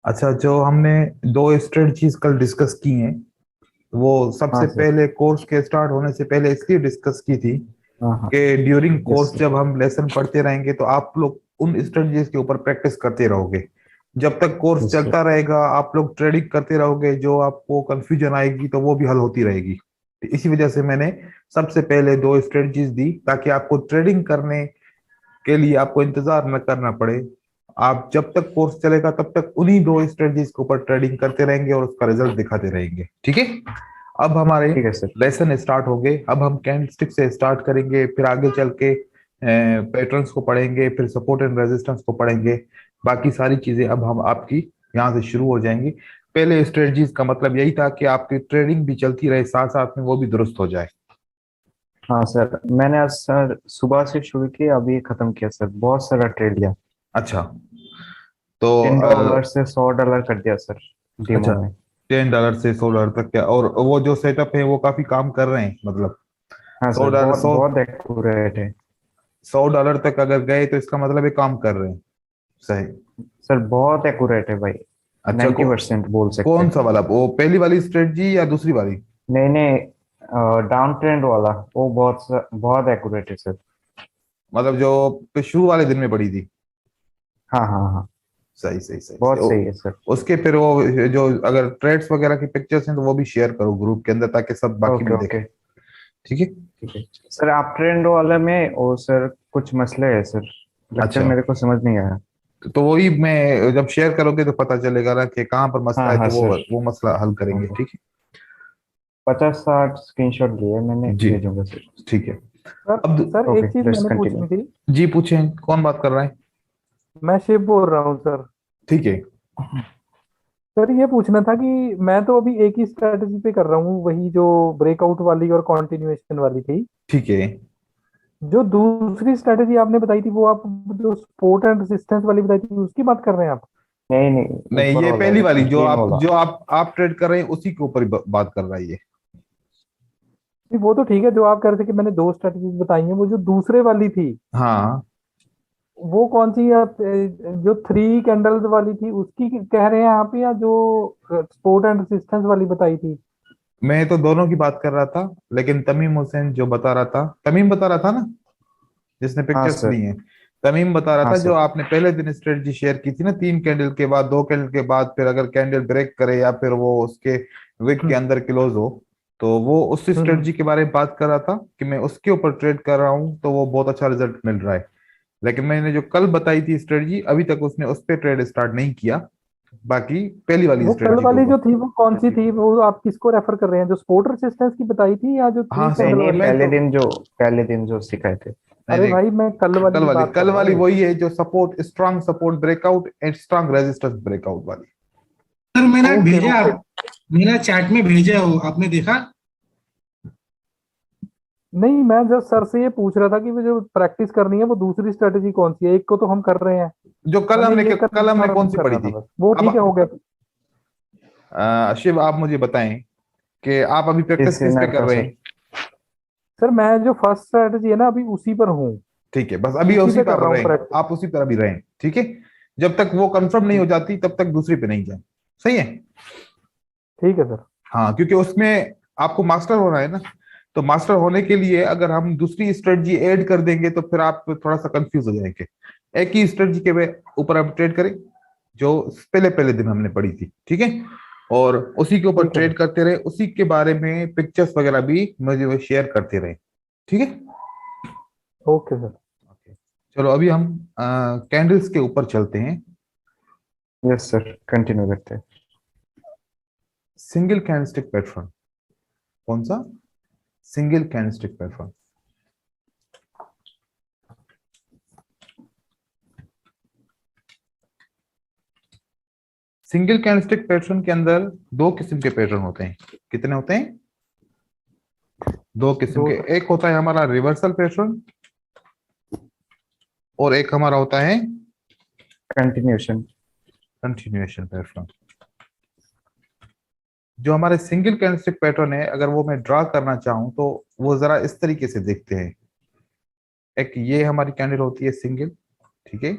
अच्छा, जो हमने दो स्ट्रेटजीज कल डिस्कस की हैं, वो हाँ सबसे सर। पहले कोर्स के स्टार्ट होने से पहले इसलिए डिस्कस की थी हाँ हाँ। कि ड्यूरिंग यस कोर्स सर। जब हम लेसन पढ़ते रहेंगे तो आप लोग उन स्ट्रेटजीज के ऊपर प्रैक्टिस करते रहोगे। जब तक कोर्स यस सर। चलता रहेगा आप लोग ट्रेडिंग करते रहोगे, जो आपको कंफ्यूजन आएगी तो वो भी हल होती रहेगी। तो इसी वजह से मैंने सबसे पहले दो स्ट्रेटजीज दी, ताकि आपको ट्रेडिंग करने के लिए आपको इंतजार न करना पड़े। आप जब तक कोर्स चलेगा तब तक उन्हीं दो स्ट्रेटजीज के ऊपर ट्रेडिंग करते रहेंगे और उसका रिजल्ट दिखाते रहेंगे, ठीक है। अब हमारे ठीक है सर। लेसन स्टार्ट हो गए। अब हम कैंडलस्टिक से स्टार्ट करेंगे, फिर आगे चल के पैटर्न्स को पढ़ेंगे, फिर सपोर्ट एंड रेजिस्टेंस को पढ़ेंगे। बाकी सारी चीजें अब हम आपकी यहाँ से शुरू हो जाएंगी। पहले स्ट्रेटजीज का मतलब यही था कि आपकी ट्रेडिंग भी चलती रहे, साथ साथ में वो भी दुरुस्त हो जाए। हाँ सर, मैंने आज सर सुबह से शुरू किया, अभी खत्म किया सर। बहुत सारा ट्रेड लिया। अच्छा, तो $10 से $100 कर दिया सर, अच्छा, डीमो में। $10 से $100 तक क्या? और वो जो सेटअप है वो काफी काम कर रहे हैं, मतलब हाँ सौ सर, डॉलर बहुत सौ बहुत एक्यूरेट है। $100 तक अगर गए तो इसका मतलब ये काम कर रहे हैं। सही। सर बहुत एक्यूरेट है भाई। अच्छा, 90% बोल सकते कौन हैं। सा वाला, वो पहली वाली स्ट्रेटजी या दूसरी वाली? नहीं नहीं, डाउन ट्रेंड वाला वो बहुत एक्यूरेट है सर। मतलब जो शुरू वाले दिन में पड़ी थी। हाँ हाँ हाँ। सही सही सही सही बहुत सही है सर। उसके फिर वो जो अगर ट्रेड्स वगैरह की पिक्चर्स हैं तो वो भी शेयर करो ग्रुप के अंदर, ताकि सब बाकी ओके भी देखें। ओके। ठीक है। ठीक है सर, आप ट्रेंड वाले में वो सर कुछ मसले है सर। लेक्चर अच्छा, मेरे को समझ नहीं आया। तो वही मैं जब शेयर करोगे तो पता चलेगा ना कि कहाँ पर मसला हाँ है, हाँ तो सर। वो मसला हल करेंगे, ओके। ठीक 50-60 स्क्रीनशॉट लिए, मैंने है जी। भेजूंगा सर। ठीक है। सर अब सर एक ओके, चीज लेट्स मैंने कंटिन्यू। पूछनी थी। जी पूछें, कौन बात कर रहा है? मैं शिव बोल रहा हूँ सर। ठीक है। सर ये पूछना था कि मैं तो अभी एक ही स्ट्रेटजी पे कर रहा हूँ, वही जो ब्रेकआउट वाली और कंटिन्यूएशन वाली थी। ठीक है। जो दूसरी स्ट्रेटजी आपने बताई थी, वो आप जो सपोर्ट एंड रेजिस्टेंस वाली बताई थी, उसकी बात कर रहे हैं आप? नहीं नहीं, नहीं, ऊपर ये वाला, पहली वाली जो ग्रीन आप वाला। जो आप ट्रेड कर रहे हैं उसी के ऊपर ही बात कर रहा है ये। नहीं, वो तो ठीक है जो आप कह रहे थे कि मैंने दो स्ट्रेटजीज बताई हैं। वो जो दूसरे वाली थी, हाँ, वो कौन सी आप, जो थ्री कैंडल्स वाली थी उसकी कह रहे हैं आप, या जो सपोर्ट एंड रेजिस्टेंस वाली बताई थी? मैं तो दोनों की बात कर रहा था, लेकिन तमीम हुसैन जो बता रहा था, तमीम बता रहा था ना, जिसने हाँ पिक्चर्स दी सर। हैं। तमीम बता रहा हाँ था जो सर। आपने पहले दिन स्ट्रेटजी शेयर की थी ना, 3 कैंडल के बाद, 2 कैंडल के बाद, फिर अगर कैंडल ब्रेक करे या फिर वो उसके विक के हम्म अंदर क्लोज हो, तो वो उस हम्म। स्ट्रेटजी के बारे में बात कर रहा था कि मैं उसके ऊपर ट्रेड कर रहा हूँ तो वो बहुत अच्छा रिजल्ट मिल रहा है। लेकिन मैंने जो कल बताई थी स्ट्रेटजी, अभी तक उसने उस पर ट्रेड स्टार्ट नहीं किया। बाकी पहली वाली वो कल स्ट्रेटजी के वाली ऊपर। जो थी वो कौन सी थी? वो आप किसको रेफर कर रहे हैं, जो सपोर्ट रेसिस्टेंस की बताई थी या जो थ्री हाँ नहीं कैंडल नहीं, वाली? मैं तो पहले दिन जो सिखाए थे। नहीं अरे नहीं, भाई, मैं कल वाली कल की वाली बात कर कल रहा वाली हूँ। वही है जो support, strong support breakout and strong resistance breakout वाली। सर मैंने ओके भेजा, ओके। मेरा चैट में भेजा हो, आपने देखा? नहीं, मैं जब सर से ये पूछ रहा था कि वो जो प्रैक्टिस करनी है वो दूसरी स्ट्रेटेजी कौन सी है। एक को तो हम कर रहे हैं। जो मैंने ये कल हमने कौन कंफर्म सी पढ़ी करना था थी? बस, वो अब ठीक है, हो गया। शिव आप मुझे बताएं कि आप अभी प्रैक्टिस किस किस पे नेट कर का रहे सर? हैं? सर मैं जो फर्स्ट स्ट्रेटेजी है ना, अभी उसी पर हूँ। ठीक है, बस अभी उसी उसी पे कर पर रहा हूँ रहें। प्रैक्टिस। आप उसी पर अभी रहें, ठीक है। जब तक वो कंफर्म नहीं हो जाती तब तक दूसरी पे नहीं जाए। सही है। ठीक है सर। हाँ, क्योंकि उसमें आपको मास्टर होना है ना। तो मास्टर होने के लिए अगर हम दूसरी स्ट्रेटजी ऐड कर देंगे तो फिर आप थोड़ा सा कंफ्यूज हो जाएंगे। एक ही स्ट्रेटजी के ऊपर आप ट्रेड करें, जो पहले पहले दिन हमने पढ़ी थी, ठीक है। और उसी के ऊपर ठीक है सर। ट्रेड करते रहे, उसी के बारे में पिक्चर्स वगैरह भी मुझे वो शेयर करते रहे, ठीक है। Okay sir. Okay. चलो अभी हम कैंडल्स के ऊपर चलते हैं। यस सर, कंटिन्यू करते हैं। Single candlestick pattern. कौन सा? Single candlestick pattern. Single candlestick pattern के अंदर दो किस्म के पैटर्न होते हैं। कितने होते हैं? दो किस्म दो के। सर। एक होता है हमारा रिवर्सल पैटर्न, और एक हमारा होता है कंटिन्यूशन। Continuation pattern. जो हमारे सिंगल कैंडलस्टिक पैटर्न है, अगर वो मैं ड्रा करना चाहूं तो वो जरा इस तरीके से देखते हैं। एक ये हमारी कैंडल होती है सिंगल, ठीक है।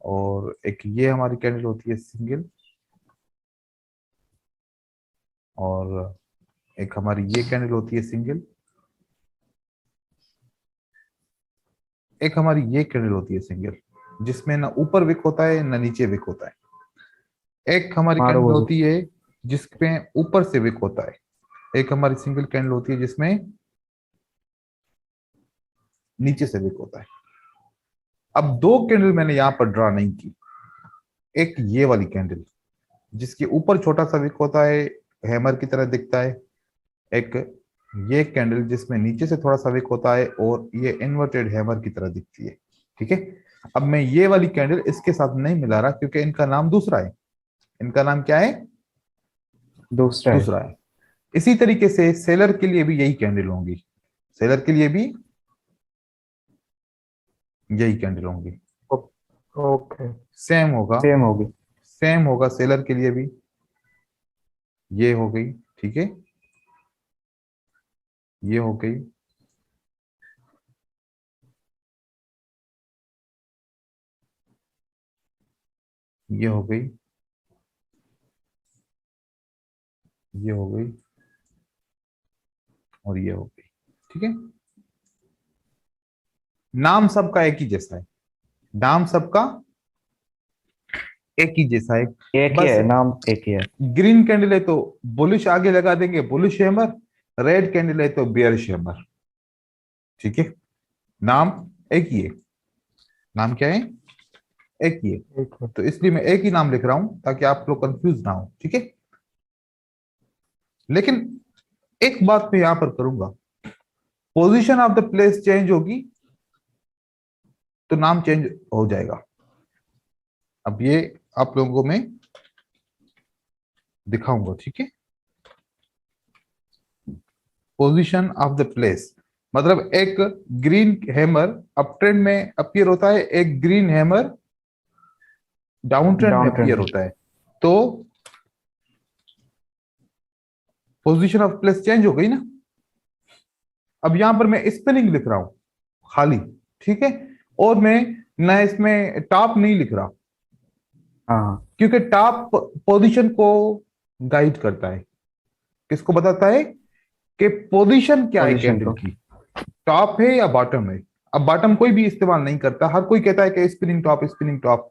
और एक ये हमारी कैंडल होती है सिंगल, और एक हमारी ये कैंडल होती है सिंगल, एक हमारी ये कैंडल होती है सिंगल, जिसमें ना ऊपर विक होता है ना नीचे विक होता है। एक हमारी मारो कैंडल बोझो। होती है जिसमें ऊपर से विक होता है। एक हमारी सिंगल कैंडल होती है जिसमें नीचे से विक होता है। अब दो कैंडल मैंने यहां पर ड्रा नहीं की। एक ये वाली कैंडल जिसके ऊपर छोटा सा विक होता है, हैमर की तरह दिखता है। एक ये कैंडल जिसमें नीचे से थोड़ा सा विक होता है और ये इन्वर्टेड हैमर की तरह दिखती है। ठीक है। अब मैं ये वाली कैंडल इसके साथ नहीं मिला रहा क्योंकि इनका नाम दूसरा है। इनका नाम क्या है? दूसरा है। दूसरा है। इसी तरीके से सेलर के लिए भी यही कैंडल होंगी। सेलर के लिए भी यही कैंडल होंगी। ओके। सेम होगा। सेम होगी। सेम होगा सेलर के लिए भी। ये हो गई। ठीक है। ये हो गई। ये हो गई। ये हो गई। और ये हो गई। ठीक है। नाम सबका एक ही जैसा है। नाम सबका एक ही जैसा है। एक ही बस है, नाम एक ही है। ग्रीन कैंडल है तो बुलिश आगे लगा देंगे, बुलिश हैमर। रेड कैंडल है तो बेयरिश हैमर। ठीक है। नाम एक ही है। नाम क्या है? एक ही है। ठीक है। तो इसलिए मैं एक ही नाम लिख रहा हूं ताकि आप लोग कंफ्यूज ना हो। ठीक है। लेकिन एक बात मैं यहां पर करूंगा, position of the place change होगी तो नाम चेंज हो जाएगा। अब ये आप लोगों को मैं दिखाऊंगा। ठीक है। पोजीशन ऑफ द प्लेस मतलब एक ग्रीन हैमर अप ट्रेंड में अपीयर होता है, एक ग्रीन हैमर डाउन ट्रेंड में डाउन अपीयर ट्रेंड। होता है। तो पोजीशन ऑफ प्लेस चेंज हो गई ना। अब यहां पर मैं स्पेलिंग लिख रहा हूं खाली। ठीक है। और मैं ना इसमें टॉप नहीं लिख रहा हाँ। क्योंकि टॉप पोजीशन को गाइड करता है। किसको बताता है कि पोजीशन क्या है पोजीशन कैंडल को। की, टॉप है या बॉटम है। अब बॉटम कोई भी इस्तेमाल नहीं करता, हर कोई कहता है कि spinning top, spinning top.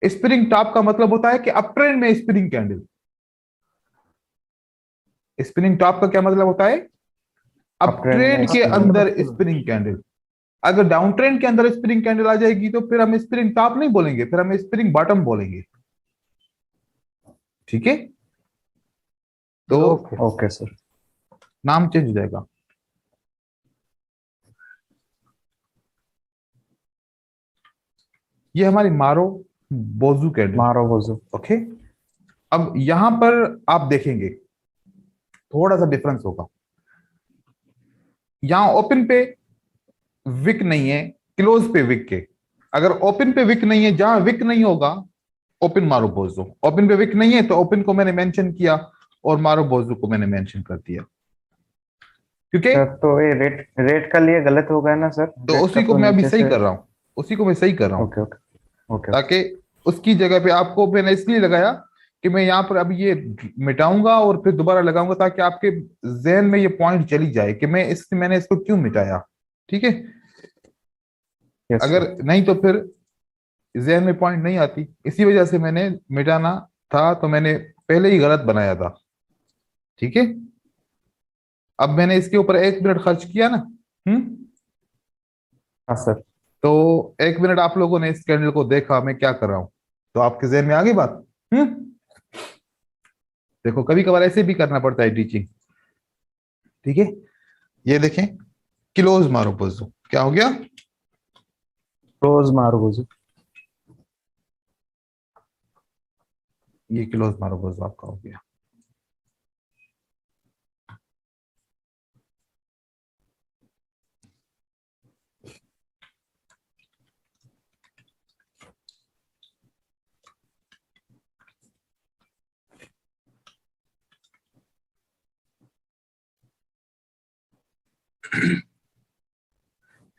Spinning top का मतलब होता है कि अप ट्रेंड में स्पिनिंग कैंडल। स्पिनिंग टॉप का क्या मतलब होता है? अप अप ट्रेंड में ट्रेंड के स्पिनिंग। अंदर स्पिनिंग कैंडल। अगर डाउन ट्रेंड के अंदर स्पिनिंग कैंडल आ जाएगी तो फिर हम स्पिनिंग टॉप नहीं बोलेंगे, फिर हम स्पिनिंग बॉटम बोलेंगे। ठीक है। तो ओके। Okay sir. नाम चेंज हो जाएगा। ये हमारी मारो बोजू कैंडल। मारो बोझो। ओके। अब यहां पर आप देखेंगे थोड़ा सा डिफरेंस होगा। यहां ओपन पे विक नहीं है, क्लोज पे विक के। अगर ओपन पे विक नहीं है, जहां विक नहीं होगा ओपन मारो बोजो। ओपन पे विक नहीं है तो ओपन को मैंने मेंशन किया और मारो बोजो को मैंने मेंशन कर दिया। क्योंकि सर तो ये रेट रेट का लिए गलत हो गया ना सर? तो रेट का उसी को तो मैं अभी नीचे सही से। कर रहा हूं। उसी को मैं सही कर रहा हूं ओके ओके। ओके। ताकि उसकी जगह पे आपको मैंने इसलिए लगाया कि मैं यहाँ पर अभी ये मिटाऊंगा और फिर दोबारा लगाऊंगा ताकि आपके जहन में ये पॉइंट चली जाए कि मैंने इसको क्यों मिटाया। ठीक है। यस अगर सर। नहीं तो फिर जहन में पॉइंट नहीं आती, इसी वजह से मैंने मिटाना था तो मैंने पहले ही गलत बनाया था। ठीक है। अब मैंने इसके ऊपर 1 मिनट खर्च किया ना। हम्म। हाँ सर। तो 1 मिनट आप लोगों ने इस कैंडल को देखा मैं क्या कर रहा हूं, तो आपके जहन में आ गई बात। देखो कभी कभार ऐसे भी करना पड़ता है टीचिंग। ठीक है। ये देखें, क्लोज मारो बोझो क्या हो गया? क्लोज मारो बोझो। ये क्लोज मारो बोझो आपका हो गया।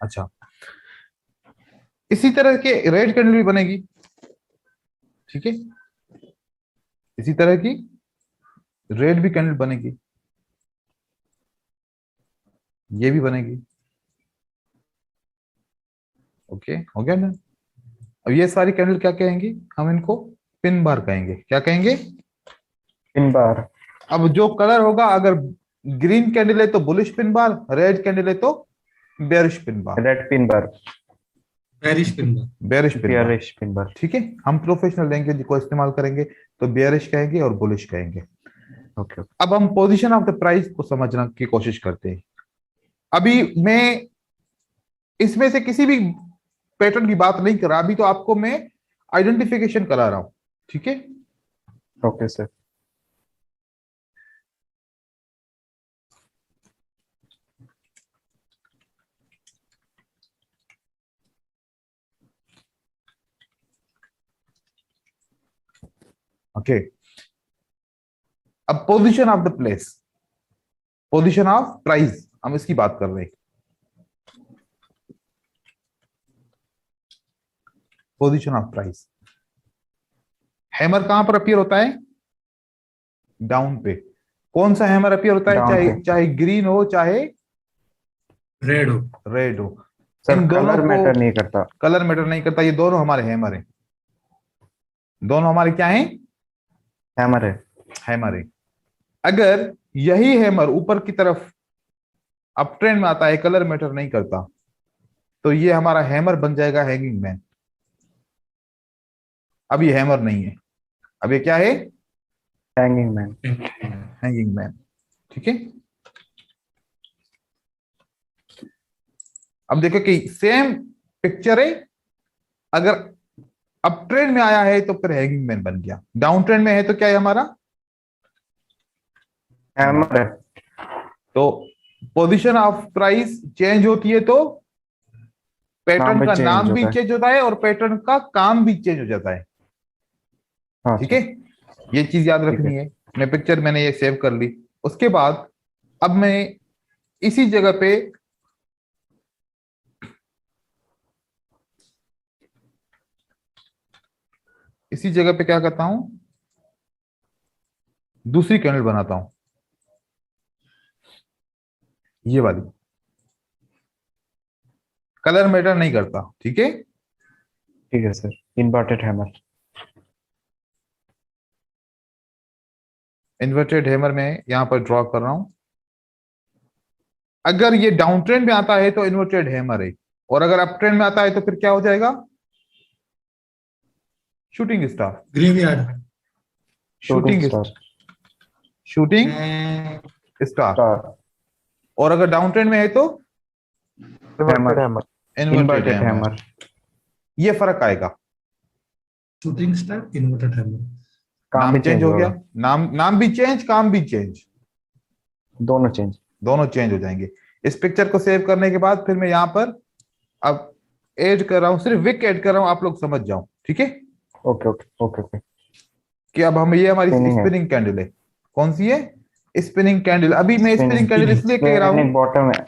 अच्छा, इसी तरह के रेड कैंडल भी बनेगी। ठीक है। इसी तरह की रेड भी कैंडल बनेगी, ये भी बनेगी। ओके, हो गया ना। अब ये सारी कैंडल क्या कहेंगे, हम इनको पिन बार कहेंगे। क्या कहेंगे? Pin bar. अब जो कलर होगा, अगर ग्रीन कैंडल है तो bullish pin bar, red candle है तो bearish pin bar. Red pin bar. Bearish pin bar. Bearish pin bar, bearish pin bar. ठीक है। हम प्रोफेशनल लैंग्वेज को इस्तेमाल करेंगे तो बेरिश कहेंगे और बुलिश कहेंगे। ओके। अब हम पोजीशन ऑफ द प्राइस को समझने की कोशिश करते हैं। अभी मैं इसमें से किसी भी पैटर्न की बात नहीं कर रहा, अभी तो आपको मैं आइडेंटिफिकेशन करा रहा हूं, ठीक है। Okay sir. ओके, अब position of the place, position of price, हम इसकी बात कर रहे हैं। पोजीशन ऑफ प्राइस, हैमर कहां पर अपीयर होता है? डाउन पे। कौन सा हैमर अपीयर होता है? Down चाहे पे। चाहे ग्रीन हो चाहे रेड हो। रेड हो, सर इन दोनों कलर को मैटर नहीं करता। कलर मैटर नहीं करता। ये दोनों हमारे हैमर हैं, दोनों हमारे क्या हैं? हैमर है। हैमर है। अगर यही हैमर ऊपर की तरफ अप ट्रेंड में आता है, कलर मैटर नहीं करता, तो ये हमारा हैमर बन जाएगा हैंगिंग मैन। अब ये हैमर नहीं है, अब ये क्या है? Hanging man. हैंगिंग मैन, ठीक है। अब देखो कि सेम पिक्चर है, अगर अप ट्रेंड में आया है तो फिर हैंगिंग मैन बन गया, डाउन ट्रेंड में है तो क्या है हमारा? हैमर है। तो पोजीशन ऑफ प्राइस चेंज होती है तो पैटर्न भी का change नाम भी होता है। चेंज होता है और पैटर्न का काम भी चेंज हो जाता है, हाँ ठीक है। ये चीज याद ठीक रखनी है। मैं पिक्चर मैंने ये सेव कर ली। उसके बाद अब मैं इसी जगह पे क्या करता हूं, दूसरी कैंडल बनाता हूं, ये वाली। कलर मैटर नहीं करता, ठीक है। ठीक है sir. Inverted hammer. Inverted hammer में यहां पर ड्रॉ कर रहा हूं। अगर ये डाउन ट्रेंड में आता है तो इन्वर्टेड हैमर है, और अगर अप ट्रेंड में आता है तो फिर क्या हो जाएगा? Shooting star. Graveyard. Shooting star. Shooting star. Star. और अगर डाउन ट्रेंड में है तो hammer. Inverted inverted hammer. Hammer. ये फर्क आएगा। Shooting star, inverted hammer. काम नाम भी चेंज चेंज हो गया, होगा। नाम भी चेंज, काम भी चेंज, दोनों चेंज। दोनों चेंज हो जाएंगे। इस पिक्चर को सेव करने के बाद फिर मैं यहां पर अब ऐड कर रहा हूं, सिर्फ विक ऐड कर रहा हूं, आप लोग समझ जाओ, ठीक है। Okay okay okay okay. कि अब हम, ये हमारी Spinning है। स्पिनिंग कैंडल है। कौन सी है? Spinning candle. अभी मैं स्पिनिंग कैंडल इसलिए कह रहा हूं, बॉटम है।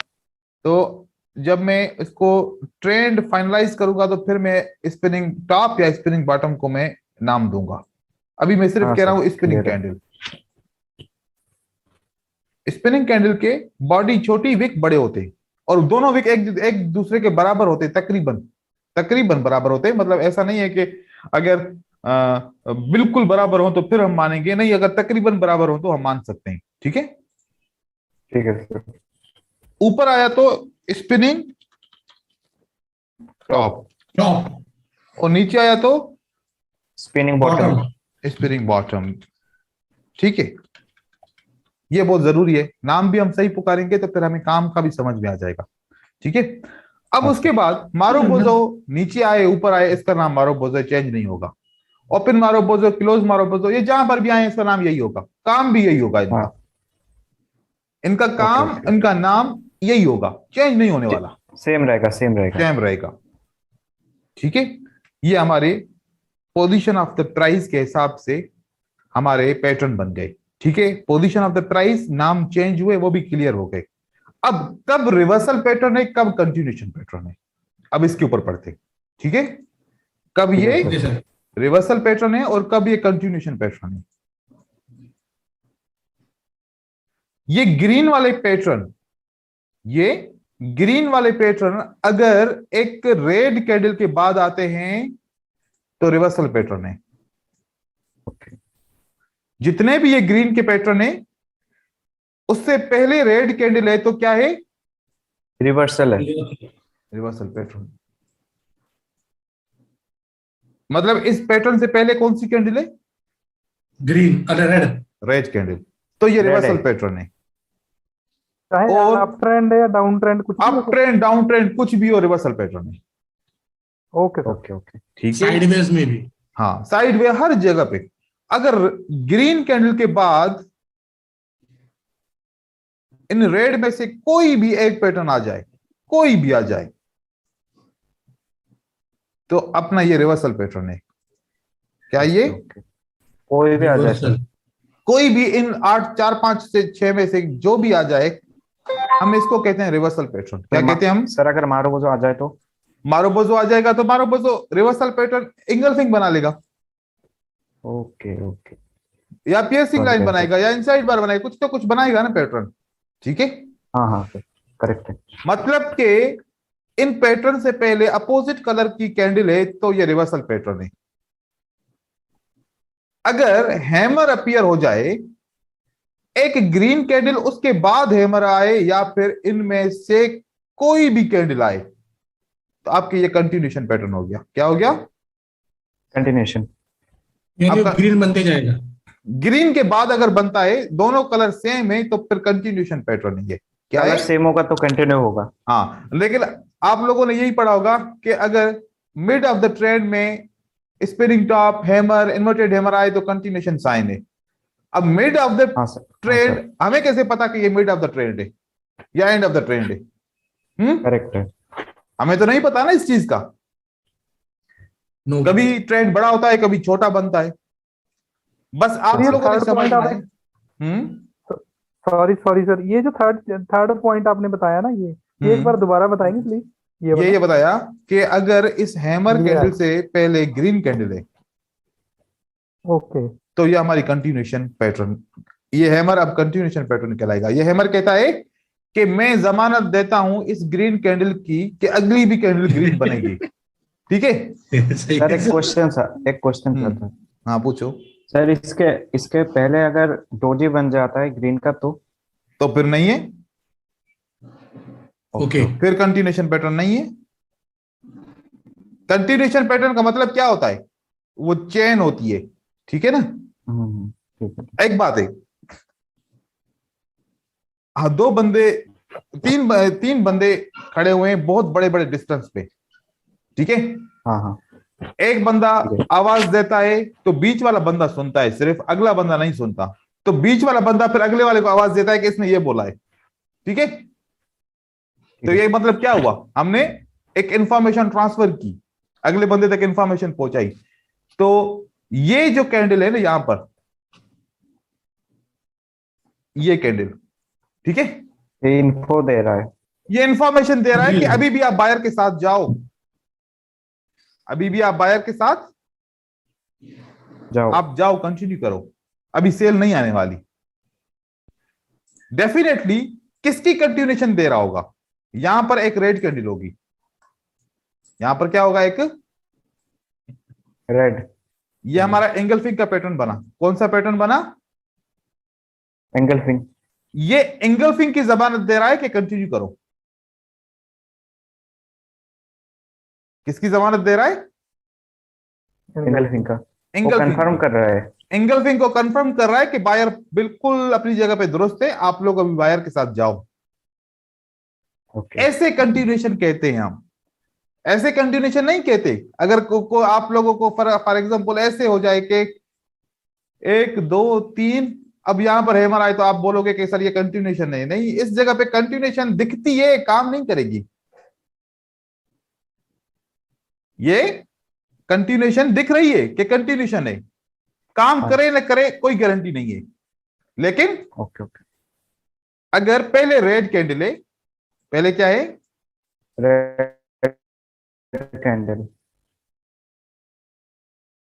तो जब मैं इसको ट्रेंड फाइनलाइज करूंगा तो फिर मैं स्पिनिंग टॉप या स्पिनिंग बॉटम को मैं नाम दूंगा। अभी मैं सिर्फ हाँ कह रहा सर, हूं स्पिनिंग clear है। कैंडल। स्पिनिंग कैंडल के बॉडी छोटी, विक बड़े होते हैं, और दोनों विक एक दूसरे के बराबर होते हैं, तकरीबन बराबर होते हैं। मतलब ऐसा नहीं है कि अगर बिल्कुल बराबर हो तो फिर हम मानेंगे नहीं, अगर तकरीबन बराबर हो तो हम मान सकते हैं, ठीक है। ठीक है सर। ऊपर आया तो स्पिनिंग टॉप, टॉप। और नीचे आया तो spinning bottom. Bottom. Spinning bottom, ठीक है। ये बहुत जरूरी है, नाम भी हम सही पुकारेंगे तो फिर हमें काम का भी समझ में आ जाएगा, ठीक है। अब हाँ, उसके बाद मारो बोझो, नीचे आए ऊपर आए, इसका नाम मारो बोझो, चेंज नहीं होगा। ओपन मारो बोझो, क्लोज मारो बोझो, ये जहां पर भी आए इसका नाम यही होगा, काम भी यही होगा इनका। हाँ। इनका काम, ओके। इनका नाम यही होगा, चेंज नहीं होने वाला, सेम रहेगा सेम रहेगा। सेम रहेगा, ठीक है। ये हमारे पोजीशन ऑफ द प्राइस के हिसाब से हमारे पैटर्न बन गए, ठीक है। पोजीशन ऑफ द प्राइस, नाम चेंज हुए, वो भी क्लियर हो गए। अब कब रिवर्सल पैटर्न है, कब कंटिन्यूएशन पैटर्न है, अब इसके ऊपर पढ़ते, ठीक है। कब ठीक है ये sir. Okay sir. Reversal pattern है और कब ये कंटिन्यूशन पैटर्न है। ये ग्रीन वाले पैटर्न, ये ग्रीन वाले पैटर्न अगर एक रेड कैंडल के बाद आते हैं तो रिवर्सल पैटर्न है। जितने भी ये ग्रीन के पैटर्न है उससे पहले रेड कैंडल है तो क्या है, रिवर्सल है। Reversal pattern. मतलब इस पैटर्न से पहले कौन सी कैंडल है, ग्रीन अरे रेड। रेड कैंडल, तो ये Red रिवर्सल है। पैटर्न है। चाहे और अप ट्रेंड है या डाउन ट्रेंड कुछ भी अप ट्रेंड डाउन ट्रेंड कुछ भी हो, रिवर्सल पैटर्न है। Okay sir. Okay okay. ठीक है, साइडवेज में भी। हाँ साइड वे हर जगह पे। अगर ग्रीन कैंडल के बाद इन रेड में से कोई भी एक पैटर्न आ जाए, कोई भी आ जाए, तो अपना ये रिवर्सल पैटर्न है। क्या ये ओके। कोई भी आ जाए सर। रिवर्सल। कोई भी इन 8 4 5 से 6 में से जो भी आ जाए, हम इसको कहते हैं रिवर्सल पैटर्न। क्या कहते हैं हम, सर अगर मारो वो जो आ जाए तो? मारोबोजो आ जाएगा तो मारोबोजो रिवर्सल पैटर्न इंगल्फिंग बना लेगा, ओके ओके। या पियर्सिंग समझ लाइन गया, बनाएगा, या इनसाइड बार बनाएगा, कुछ तो कुछ बनाएगा ना पैटर्न। ठीक है, हाँ हाँ सर, करेक्ट है। मतलब कि इन पैटर्न से पहले अपोजिट कलर की कैंडल है तो ये रिवर्सल पैटर्न है। अगर हैमर अपीयर हो जाए, एक ग्रीन कैंडल उसके बाद हैमर आए, या फिर इनमें से कोई भी कैंडल आए, तो आपके ये कंटिन्यूशन पैटर्न हो गया। क्या हो गया, कंटिन्यूशन। यानी आपका- ग्रीन बनते जाएगा। ग्रीन के बाद अगर बनता है, दोनों कलर सेम है, तो फिर कंटिन्यूशन पैटर्न है ये। क्या अगर है, सेम होगा तो कंटिन्यू होगा। हाँ, लेकिन आप लोगों ने यही पढ़ा होगा कि अगर मिड ऑफ द ट्रेंड में spinning top hammer inverted hammer आए तो कंटिन्यूशन साइन है। अब मिड ऑफ द हाँ सर, हाँ ट्रेंड, सर, हमें कैसे पता कि ये मिड ऑफ द ट्रेंड है या एंड ऑफ द ट्रेंड है? करेक्ट है। हमें तो नहीं पता ना इस चीज का। नो। कभी ट्रेंड बड़ा होता है, कभी छोटा बनता है। बस आप ये लोगों ने थर्ड समझना पॉइंट है। सॉरी सॉरी सर, ये जो थर्ड पॉइंट आपने बताया ना, ये एक बार दोबारा बताएंगे प्लीज। ये बताया कि अगर इस हैमर ये कैंडल है। से पहले ग्रीन कैंडल है ओके तो ये हमारी कंटिन्यूशन पैटर्न, ये हैमर अब कंटिन्यूशन पैटर्न कहलाएगा। ये हैमर कहता है कि मैं जमानत देता हूं इस ग्रीन कैंडल की कि अगली भी कैंडल ग्रीन बनेगी। ठीक है, सही सर है। एक क्वेश्चन सर। हाँ पूछो। सर इसके इसके पहले अगर डोजी बन जाता है ग्रीन का तो फिर नहीं है, ओके। फिर कंटिन्यूशन पैटर्न नहीं है। कंटिन्यूशन पैटर्न का मतलब क्या होता है, वो चेन होती है। ठीक है ना, ठीक है। एक बात है, हाँ दो बंदे, तीन बंदे खड़े हुए हैं बहुत बड़े बड़े डिस्टेंस पे। ठीक है, हाँ हाँ एक बंदा ठीक है। आवाज देता है तो बीच वाला बंदा सुनता है, सिर्फ अगला बंदा नहीं सुनता। तो बीच वाला बंदा फिर अगले वाले को आवाज देता है कि इसने ये बोला है। ठीक है, तो ये मतलब क्या हुआ, हमने एक इंफॉर्मेशन ट्रांसफर की, अगले बंदे तक इंफॉर्मेशन पहुंचाई। तो ये जो कैंडल है ना यहां पर, ये कैंडल, ठीक है, ये इन्फो दे रहा है। ये इंफॉर्मेशन दे रहा है कि अभी भी आप बायर के साथ जाओ, अभी भी आप बायर के साथ जाओ। आप जाओ, कंटिन्यू करो, अभी सेल नहीं आने वाली। डेफिनेटली किसकी कंटिन्यूएशन दे रहा होगा, यहां पर एक रेड कैंडल होगी, यहां पर क्या होगा, एक रेड ये हमारा एंगल्फिंग का पैटर्न बना। कौन सा पैटर्न बना, एंगल्फिंग। ये एंगल्फिंग की जमानत दे रहा है कि कंटिन्यू करो। किसकी जमानत दे रहा है, एंगल्फिंग का। वो एंगल्फिंग कंफर्म कर रहा है। एंगल्फिंग को कंफर्म कर रहा है कि बायर बिल्कुल अपनी जगह पे दुरुस्त है, आप लोग अभी बायर के साथ जाओ। ओके। ऐसे कंटिन्यूएशन कहते हैं हम, ऐसे कंटिन्यूएशन नहीं कहते। अगर आप लोगों को फॉर एग्जांपल ऐसे हो जाए कि 1 2 3, अब यहां पर हैमर आए तो आप बोलोगे कि सर ये कंटिन्यूएशन नहीं, नहीं, इस जगह पे कंटिन्यूएशन दिखती है, काम नहीं करेगी। ये कंटिन्यूएशन दिख रही है कि कंटिन्यूएशन है, काम करे ना करे कोई गारंटी नहीं है। लेकिन ओके ओके। अगर पहले रेड कैंडल है, पहले क्या है, रेड कैंडल।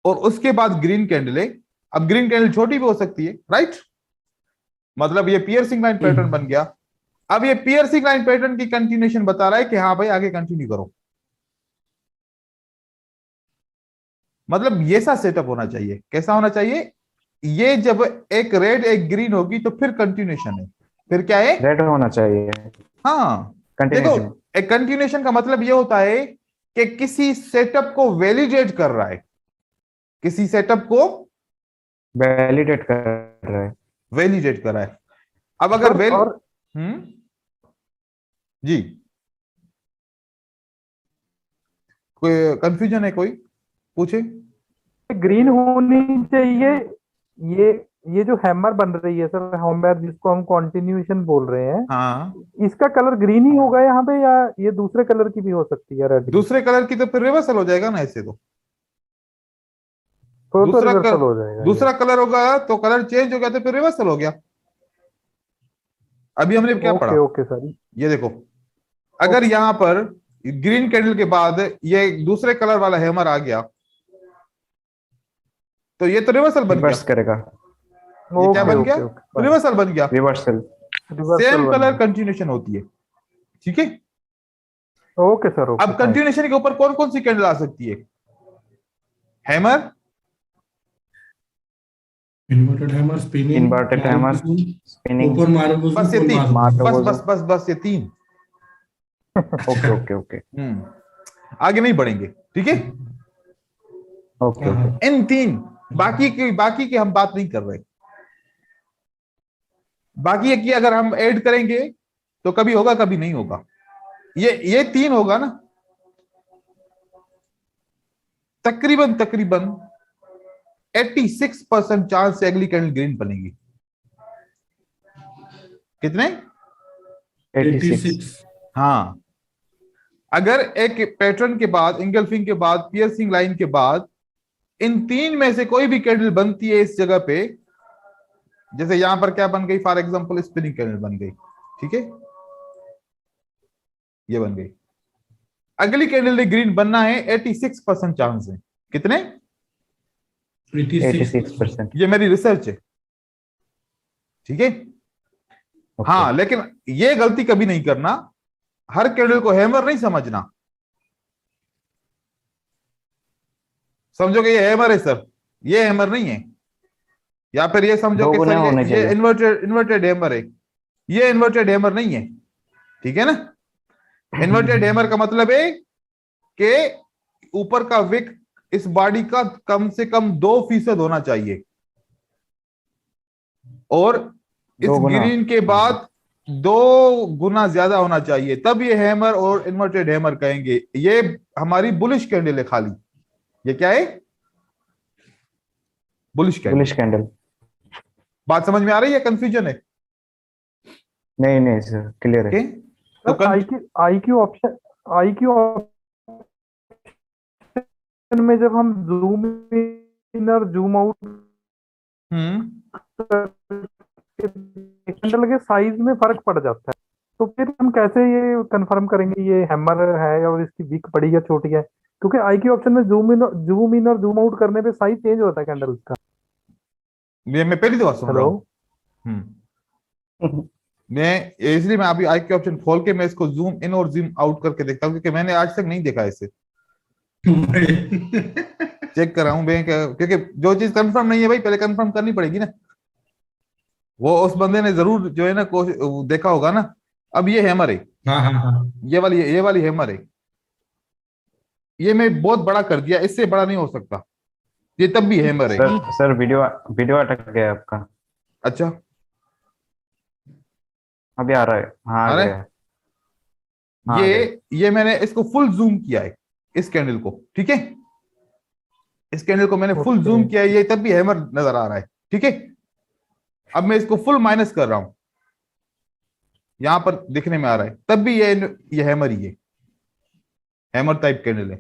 और उसके बाद ग्रीन कैंडल है। अब ग्रीन कैंडल छोटी भी हो सकती है, राइट? मतलब ये पियर्सिंग लाइन पैटर्न बन गया। अब ये पियर्सिंग लाइन पैटर्न की कंटिन्यूएशन बता रहा है कि हाँ भाई आगे कंटिन्यू करो। मतलब ये सा सेटअप होना चाहिए। कैसा होना चाहिए? ये जब एक रेड एक ग्रीन होगी तो फिर कंटिन्यूएशन है। फिर क्या है? रेड होना चाहिए हाँ, देखो, कंटिन्यूशन। एक कंटिन्यूएशन का मतलब ये होता है कि किसी सेटअप को वैलिडेट कर रहा है, किसी सेटअप को वैलिडेट कर रहा है। वैलिडेट कर रहा है। अब अगर और जी, कोई कंफ्यूजन है? कोई पूछे। ग्रीन होनी चाहिए। ये जो हैमर बन रही है सर, हैमर जिसको हम कंटिन्यूएशन बोल रहे हैं, हाँ, इसका कलर ग्रीन ही होगा यहाँ पे, या ये दूसरे कलर की भी हो सकती है? रेड दूसरे कलर की तो फिर रिवर्सल हो जाएगा ना ऐसे तो। तो दूसरा रिवर्सल हो जाएगा। दूसरा कलर होगा तो कलर चेंज हो गया तो फिर रिवर्सल हो गया। अभी हमने क्या पढ़ा? Okay okay sir. ये देखो, अगर यहां पर ग्रीन कैंडल के बाद ये दूसरे कलर वाला हैमर आ गया तो ये तो रिवर्सल बन गया। रिवर्स करेगा। ये क्या बन गया? ओके रिवर्सल बन गया। रिवर्सल। सेम कलर कंटिन्यूएशन होती है, ठीक है? Okay sir. ओके, अब कंटिन्यूएशन के ऊपर कौन कौन सी कैंडल आ सकती है? Hammer, inverted hammer, spinning, inverted hammer, spinning. ऊपर मारो, बस ये तीन, मारो। बस बस बस बस ये तीन। ओके ओके ओके आगे नहीं बढ़ेंगे, ठीक है? Okay okay. इन तीन, बाकी की हम बात नहीं कर रहे। बाकी की अगर हम ऐड करेंगे तो कभी होगा कभी नहीं होगा। ये तीन होगा ना, तकरीबन 86% चांस से अगली कैंडल ग्रीन बनेगी। कितने? 86। हाँ, अगर एक पैटर्न के बाद, इंगल्फिंग के बाद, पियर्सिंग लाइन के बाद इन तीन में से कोई भी कैंडल बनती है इस जगह पे, जैसे यहां पर क्या बन गई, फॉर एग्जांपल स्पिनिंग कैंडल बन गई, ठीक है? ये बन गई, अगली कैंडल ने ग्रीन बनना है, 86% चांस है। कितने? 86%। ये मेरी रिसर्च है, ठीक है? हाँ, लेकिन ये गलती कभी नहीं करना, हर कैंडल को हैमर नहीं समझना। समझोगे ये हैमर है सर, ये हैमर नहीं है। या फिर ये समझो कि सर ये इन्वर्टेड हैमर है, ये इन्वर्टेड हैमर नहीं है, ठीक है ना? इन्वर्टेड हैमर का मतलब है कि ऊपर का विक इस बॉडी का कम से कम 2% होना चाहिए, और इस ग्रीन के बाद 2 गुना ज्यादा होना चाहिए, तब ये हैमर और इन्वर्टेड हैमर कहेंगे। ये हमारी बुलिश कैंडल है खाली। ये क्या है? Bullish candle. Bullish candle. बात समझ में आ रही है? कंफ्यूजन है? नहीं सर, क्लियर है। तो आईक्यू ऑप्शन में जब हम जूम इन और जूम आउट कैंडल के साइज में फर्क पड़ जाता है, तो फिर हम कैसे ये कंफर्म करेंगे ये हैमर है और इसकी विक बड़ी या छोटी है? क्योंकि आईक्यू ऑप्शन में जूम इन और जूम आउट करने पे साइज चेंज होता है कैंडल का। ये मैं पहली दफा सुन रहा हूँ। इसलिए मैं अभी आईक्यू ऑप्शन खोल के मैं इसको जूम इन और जूम आउट करके देखता हूँ, क्योंकि मैंने आज तक नहीं देखा इसे। चेक कर रहा हूँ क्योंकि जो चीज कंफर्म नहीं है भाई, पहले कंफर्म करनी पड़ेगी ना। वो उस बंदे ने जरूर जो है ना देखा होगा ना। अब ये हैमर है, हाँ। ये वाली हैमर है। ये मैं बहुत बड़ा कर दिया, इससे बड़ा नहीं हो सकता, ये तब भी हैमर है। सर वीडियो अटक गया आपका। अच्छा, अभी आ रहा है। हाँ, आ गया। हाँ, ये मैंने इसको फुल जूम किया है, इस कैंडल को, ठीक है? इस कैंडल को मैंने फुल जूम किया है, ये तब भी हैमर नजर आ रहा है, ठीक है? अब मैं इसको फुल माइनस कर रहा हूं, यहां पर दिखने में आ रहा है, तब भी ये हैमर ही है, हैमर टाइप कैंडल है।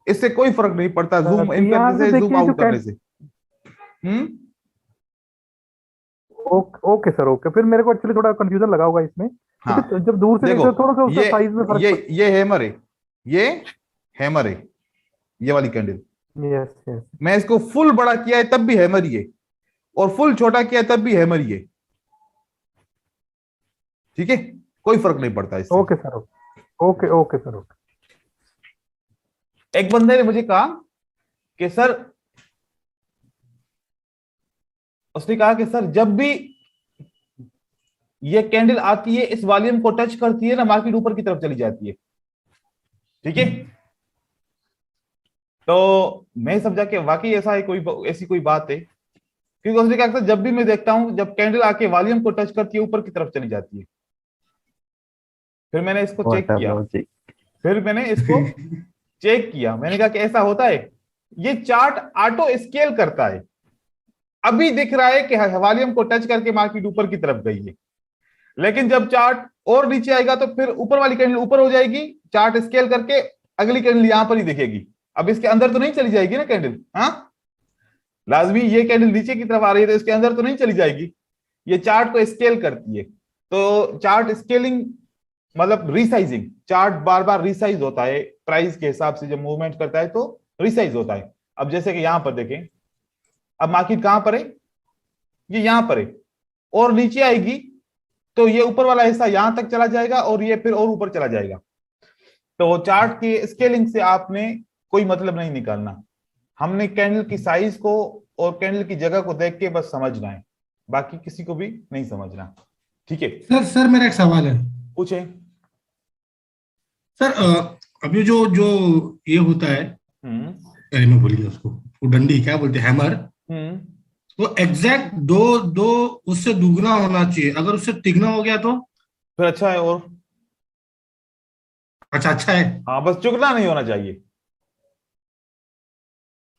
इससे कोई फर्क नहीं पड़ता जूम इन करने से, जूम आउट करने से। Okay sir, okay. फिर मेरे को एक्चुअली थोड़ा कंफ्यूजन लगा होगा इसमें। हाँ, जब दूर से देखते थोड़ा सा साइज में फर्क ये हैमर है, ये हैमर है, ये वाली कैंडल, यस यस। मैं इसको फुल बड़ा किया है तब भी हैमर ही है, और फुल छोटा किया है तब भी हैमर ही है। ठीक है, कोई फर्क नहीं पड़ता इससे। Okay sir, okay okay sir, okay. एक बंदे ने मुझे कहा कि सर, उसने कहा कि सर जब भी ये कैंडल आती है इस वॉल्यूम को टच करती है ना, मार्केट ऊपर की तरफ चली जाती है। ठीक है, तो मैं समझा कि वाकई ऐसा है, कोई ऐसी कोई बात है, क्योंकि उसने कहा सर जब भी मैं देखता हूं जब कैंडल आके वॉल्यूम को टच करती है ऊपर की तरफ चली जाती है। फिर मैंने इसको चेक व्हाट अ किया, लॉजिक। फिर मैंने इसको चेक किया, मैंने कहा कि ऐसा होता है, ये चार्ट ऑटो स्केल करता है। अभी दिख रहा है कि वॉल्यूम को टच करके मार्केट ऊपर की तरफ गई है, लेकिन जब चार्ट और नीचे आएगा तो फिर ऊपर वाली कैंडल ऊपर हो जाएगी, चार्ट स्केल करके अगली कैंडल यहां पर ही दिखेगी। अब इसके अंदर तो नहीं चली जाएगी ना कैंडल, हाँ लाजमी, ये कैंडल नीचे की तरफ आ रही है तो इसके अंदर तो नहीं चली जाएगी, ये चार्ट को स्केल करती है। तो चार्ट स्केलिंग मतलब रिसाइजिंग, चार्ट बार बार रिसाइज होता है प्राइस के हिसाब से, जब मूवमेंट करता है तो रिसाइज होता है। अब जैसे कि यहां पर देखें, अब मार्केट कहां पर है, ये यहां पर है, और नीचे आएगी तो ये ऊपर वाला हिस्सा यहां तक चला जाएगा और ये फिर और ऊपर चला जाएगा। तो चार्ट की स्केलिंग से आपने कोई मतलब नहीं निकालना, हमने कैंडल की साइज को और कैंडल की जगह को देख के बस समझना है, बाकी किसी को भी नहीं समझना। ठीक है, सर सर मेरा एक सवाल है। पूछे। सर अभी जो जो ये होता है, हम्म अरे मैं भूल गया उसको, वो डंडी क्या बोलते हैं, हैमर। हम्म वो एग्जैक्ट दो दो उससे दुगना होना चाहिए, अगर उससे तिगना हो गया तो फिर अच्छा है, और अच्छा है। हाँ बस चुगना नहीं होना चाहिए।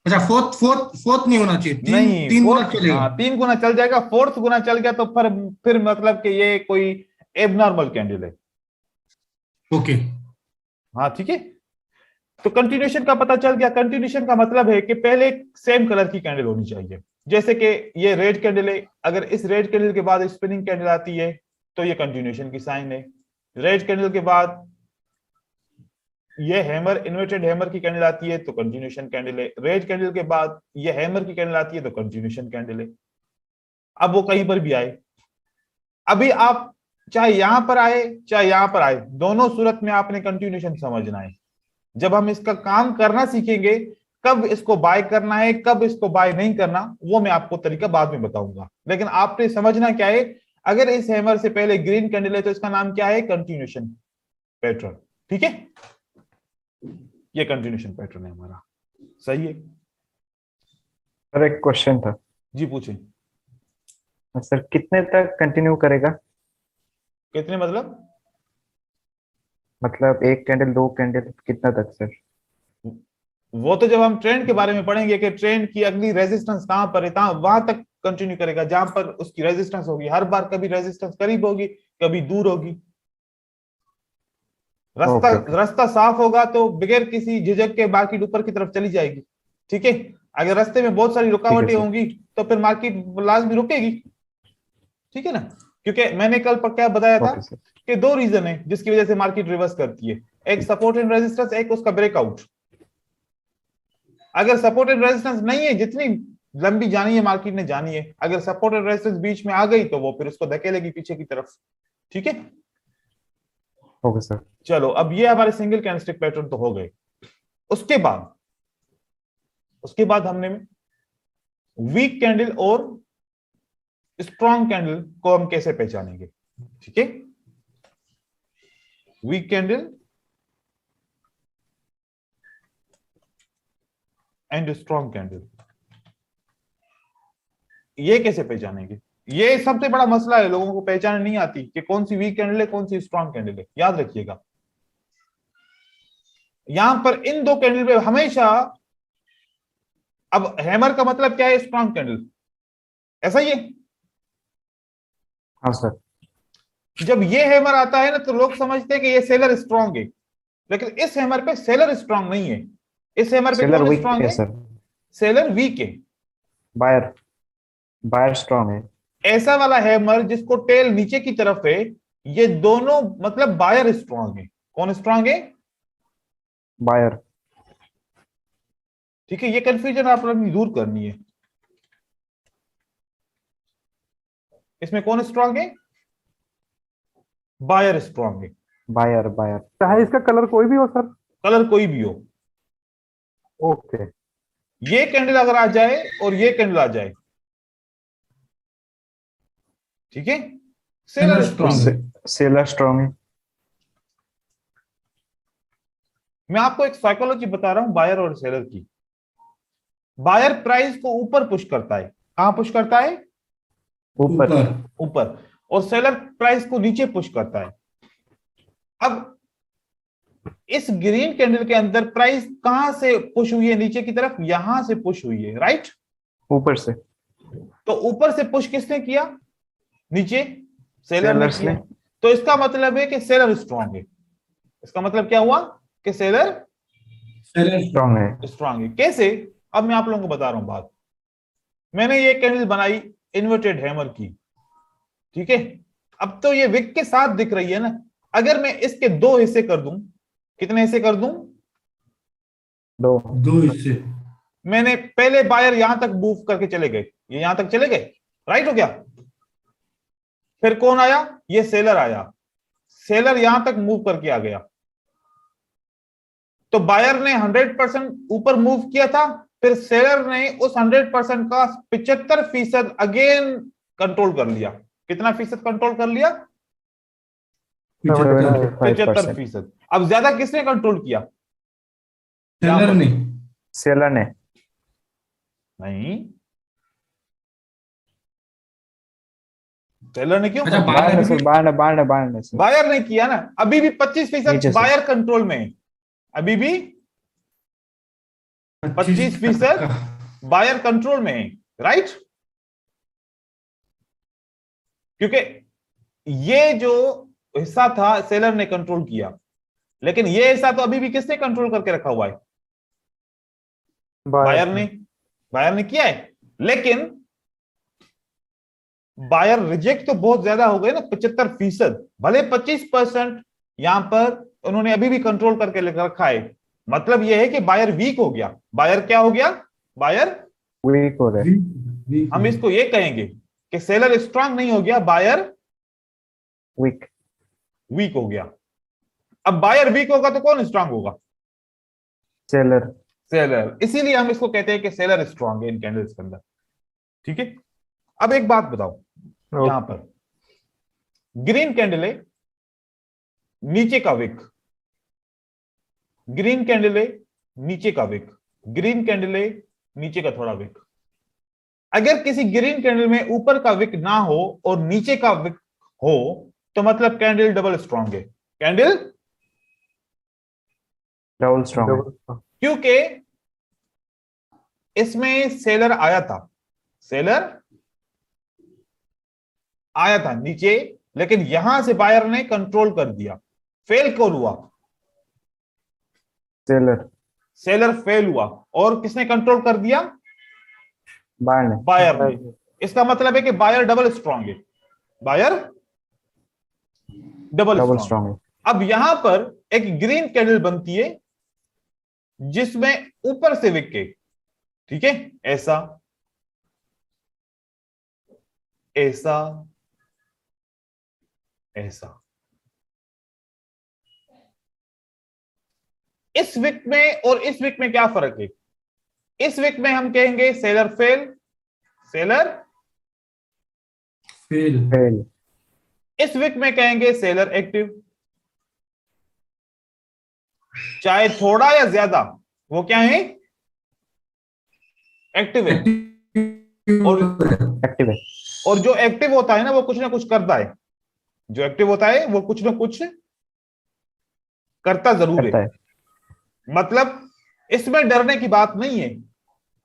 अच्छा, फोर्थ फोर्थ फोर्थ नहीं होना चाहिए, तीन नहीं, तीन गुना फोर्थ, चलेगा। हाँ 3 गुना चल जाएगा, फोर्थ गुना चल गया तो फिर मतलब कि ये कोई एबनॉर्मल कैंडल है। ओके। हाँ ठीक है, तो कंटिन्यूशन का पता चल गया। कंटिन्यूशन का मतलब है कि पहले सेम कलर की कैंडल होनी चाहिए। जैसे कि ये रेड कैंडल है, अगर इस रेड कैंडल के बाद स्पिनिंग कैंडल आती है तो ये कंटिन्यूशन की साइन है। रेड कैंडल के बाद ये हैमर, इन्वर्टेड हैमर की कैंडल आती है तो कंटिन्यूशन कैंडल है। रेड कैंडल के बाद ये हैमर की कैंडल आती है तो कंटिन्यूशन कैंडल है। अब वो कहीं पर भी आए, अभी आप चाहे यहां पर आए चाहे यहां पर आए, दोनों सूरत में आपने कंटिन्यूशन समझना है। जब हम इसका काम करना सीखेंगे, कब इसको बाय करना है कब इसको बाय नहीं करना, वो मैं आपको तरीका बाद में बताऊंगा। लेकिन आपने समझना क्या है, अगर इस हैमर से पहले ग्रीन कैंडल है तो इसका नाम क्या है, कंटिन्यूशन पैटर्न। ठीक है, ये कंटिन्यूशन पैटर्न है हमारा। सही है, सर एक क्वेश्चन था। जी पूछे। सर कितने तक कंटिन्यू करेगा? कितने मतलब एक कैंडल, दो कैंडल, कितना तक सर? वो तो जब हम ट्रेंड के बारे में पढ़ेंगे कि ट्रेंड की अगली रेजिस्टेंस कहां पर है, वहां तक कंटिन्यू करेगा जहां पर उसकी रेजिस्टेंस होगी। हर बार कभी रेजिस्टेंस करीब होगी, कभी दूर होगी। रास्ता ओके। रास्ता साफ होगा तो बगैर किसी झिझक के मार्केट ऊपर की तरफ चली जाएगी। ठीक है, अगर रास्ते में बहुत सारी ठीक है रुकावटें सर। होंगी तो फिर मार्केट लाजमी रुकेगी। ठीक है ना, क्योंकि मैंने कल पर क्या बताया था ओके सर। कि 2 रीजन है जिसकी वजह से मार्केट रिवर्स करती है, एक सपोर्ट एंड रेजिस्टेंस, एक उसका ब्रेकआउट। अगर सपोर्ट एंड रेजिस्टेंस नहीं है, जितनी लंबी जानी है मार्केट ने जानी है, अगर सपोर्ट एंड रेजिस्टेंस बीच में आ गई तो वो फिर उसको धकेलेगी पीछे की तरफ। ठीक है, ओके सर। चलो अब ये हमारे सिंगल कैंडलस्टिक पैटर्न तो हो गए। उसके बाद हमने वीक कैंडल और स्ट्रॉन्ग कैंडल को हम कैसे पहचानेंगे। ठीक है, weak candle and strong candle, ये कैसे पहचानेंगे। ये सबसे बड़ा मसला है, लोगों को पहचान नहीं आती कि कौन सी वीक कैंडल है कौन सी स्ट्रॉन्ग कैंडल है। याद रखिएगा, यहां पर इन दो कैंडल पे हमेशा, अब हैमर का मतलब क्या है, स्ट्रॉन्ग कैंडल, ऐसा ही है। हाँ सर। जब ये हैमर आता है ना तो लोग समझते हैं कि ये सेलर स्ट्रॉन्ग है, लेकिन इस हैमर पे सेलर स्ट्रॉन्ग नहीं है। इस हैमर पे सेलर कौन वीक स्ट्रॉन्ग है है, सर। सेलर वीक है। बायर बायर स्ट्रांग है। ऐसा वाला हैमर जिसको टेल नीचे की तरफ है, ये दोनों मतलब बायर स्ट्रॉन्ग है। कौन स्ट्रॉन्ग है, बायर। ठीक है, ये कंफ्यूजन आप अपनी दूर करनी है। इसमें कौन स्ट्रांग है? बायर स्ट्रांग है। बायर बायर चाहे इसका कलर कोई भी हो सर। कलर कोई भी हो, ओके। ये कैंडल अगर आ जाए और ये कैंडल आ जाए, ठीक है, सेलर स्ट्रांग है। सेलर स्ट्रांग है। मैं आपको एक साइकोलॉजी बता रहा हूं बायर और सेलर की। बायर प्राइस को ऊपर पुश करता है, कहां पुश करता है? ऊपर। ऊपर। और सेलर प्राइस को नीचे पुश करता है। अब इस ग्रीन कैंडल के अंदर प्राइस कहां से पुश हुई है नीचे की तरफ? यहां से पुश हुई है, राइट? ऊपर से। तो ऊपर से पुश किसने किया? नीचे सेलर ने सेलर्स किया। ने। तो इसका मतलब है कि सेलर स्ट्रांग है। इसका मतलब क्या हुआ? कि सेलर स्ट्रांग है। स्ट्रांग है। कैसे? अब मैं आप लोगों को बता रहा हूं बात। मैंने ये कैंडल बनाई इन्वर्टेड हैमर की, ठीक है। अब तो ये विक के साथ दिख रही है ना। अगर मैं इसके दो हिस्से कर दूं, कितने हिस्से कर दूं? दो हिस्से। मैंने पहले बायर यहां तक मूव करके चले गए, ये यहां तक चले गए, राइट हो गया। फिर कौन आया? ये सेलर आया। सेलर यहां तक मूव करके आ गया। तो बायर ने 100% ऊपर मूव किया था, फिर सेलर ने उस 100% का 75% अगेन कंट्रोल कर लिया। कितना फीसद कंट्रोल कर लिया? 75%। अब ज्यादा किसने कंट्रोल किया? सेलर ने। सेलर ने। नहीं, सेलर ने क्यों? अच्छा, बायर ने सर, बायर ने सर। बायर ने किया ना। अभी भी 25% नीचे से। बायर कंट्रोल में है। अभी भी 25% बायर कंट्रोल में है, राइट? क्योंकि ये जो हिस्सा था सेलर ने कंट्रोल किया, लेकिन ये हिस्सा तो अभी भी किसने कंट्रोल करके रखा हुआ है? बायर ने। बायर ने किया है, लेकिन बायर रिजेक्ट तो बहुत ज्यादा हो गए ना, 75%। भले 25% यहां पर उन्होंने अभी भी कंट्रोल करके रखा है। मतलब यह है कि बायर वीक हो गया। बायर क्या हो गया? बायर वीक हो रहे। हम इसको ये कहेंगे कि सेलर स्ट्रांग नहीं हो गया, बायर वीक। वीक हो गया। अब बायर वीक होगा तो कौन स्ट्रांग होगा? सेलर। सेलर। इसीलिए हम इसको कहते हैं कि सेलर स्ट्रांग है इन कैंडल्स के अंदर, ठीक है। अब एक बात बताओ, यहां पर ग्रीन कैंडल है, नीचे का विक, ग्रीन कैंडल है, नीचे का विक, ग्रीन कैंडल है, नीचे का थोड़ा विक। अगर किसी ग्रीन कैंडल में ऊपर का विक ना हो और नीचे का विक हो, तो मतलब कैंडल डबल स्ट्रांग है। कैंडल डबल स्ट्रांग है। क्योंकि इसमें सेलर आया था, सेलर आया था नीचे, लेकिन यहां से बायर ने कंट्रोल कर दिया। फेल कौन हुआ? सेलर। सेलर फेल हुआ। और किसने कंट्रोल कर दिया? बायर ने। बायर ने। इसका मतलब है कि बायर डबल स्ट्रांग है। बायर डबल स्ट्रांग है। अब यहां पर एक ग्रीन कैंडल बनती है जिसमें ऊपर से विक के, ठीक है, ऐसा ऐसा ऐसा। इस विक में और इस विक में क्या फर्क है? इस विक में हम कहेंगे सेलर फेल, सेलर फेल। इस विक में कहेंगे सेलर एक्टिव। चाहे थोड़ा या ज्यादा, वो क्या है? एक्टिव है। और एक्टिव है। और जो एक्टिव होता है ना, वो कुछ ना कुछ करता है। जो एक्टिव होता है वो कुछ ना कुछ करता जरूर है। मतलब इसमें डरने की बात नहीं है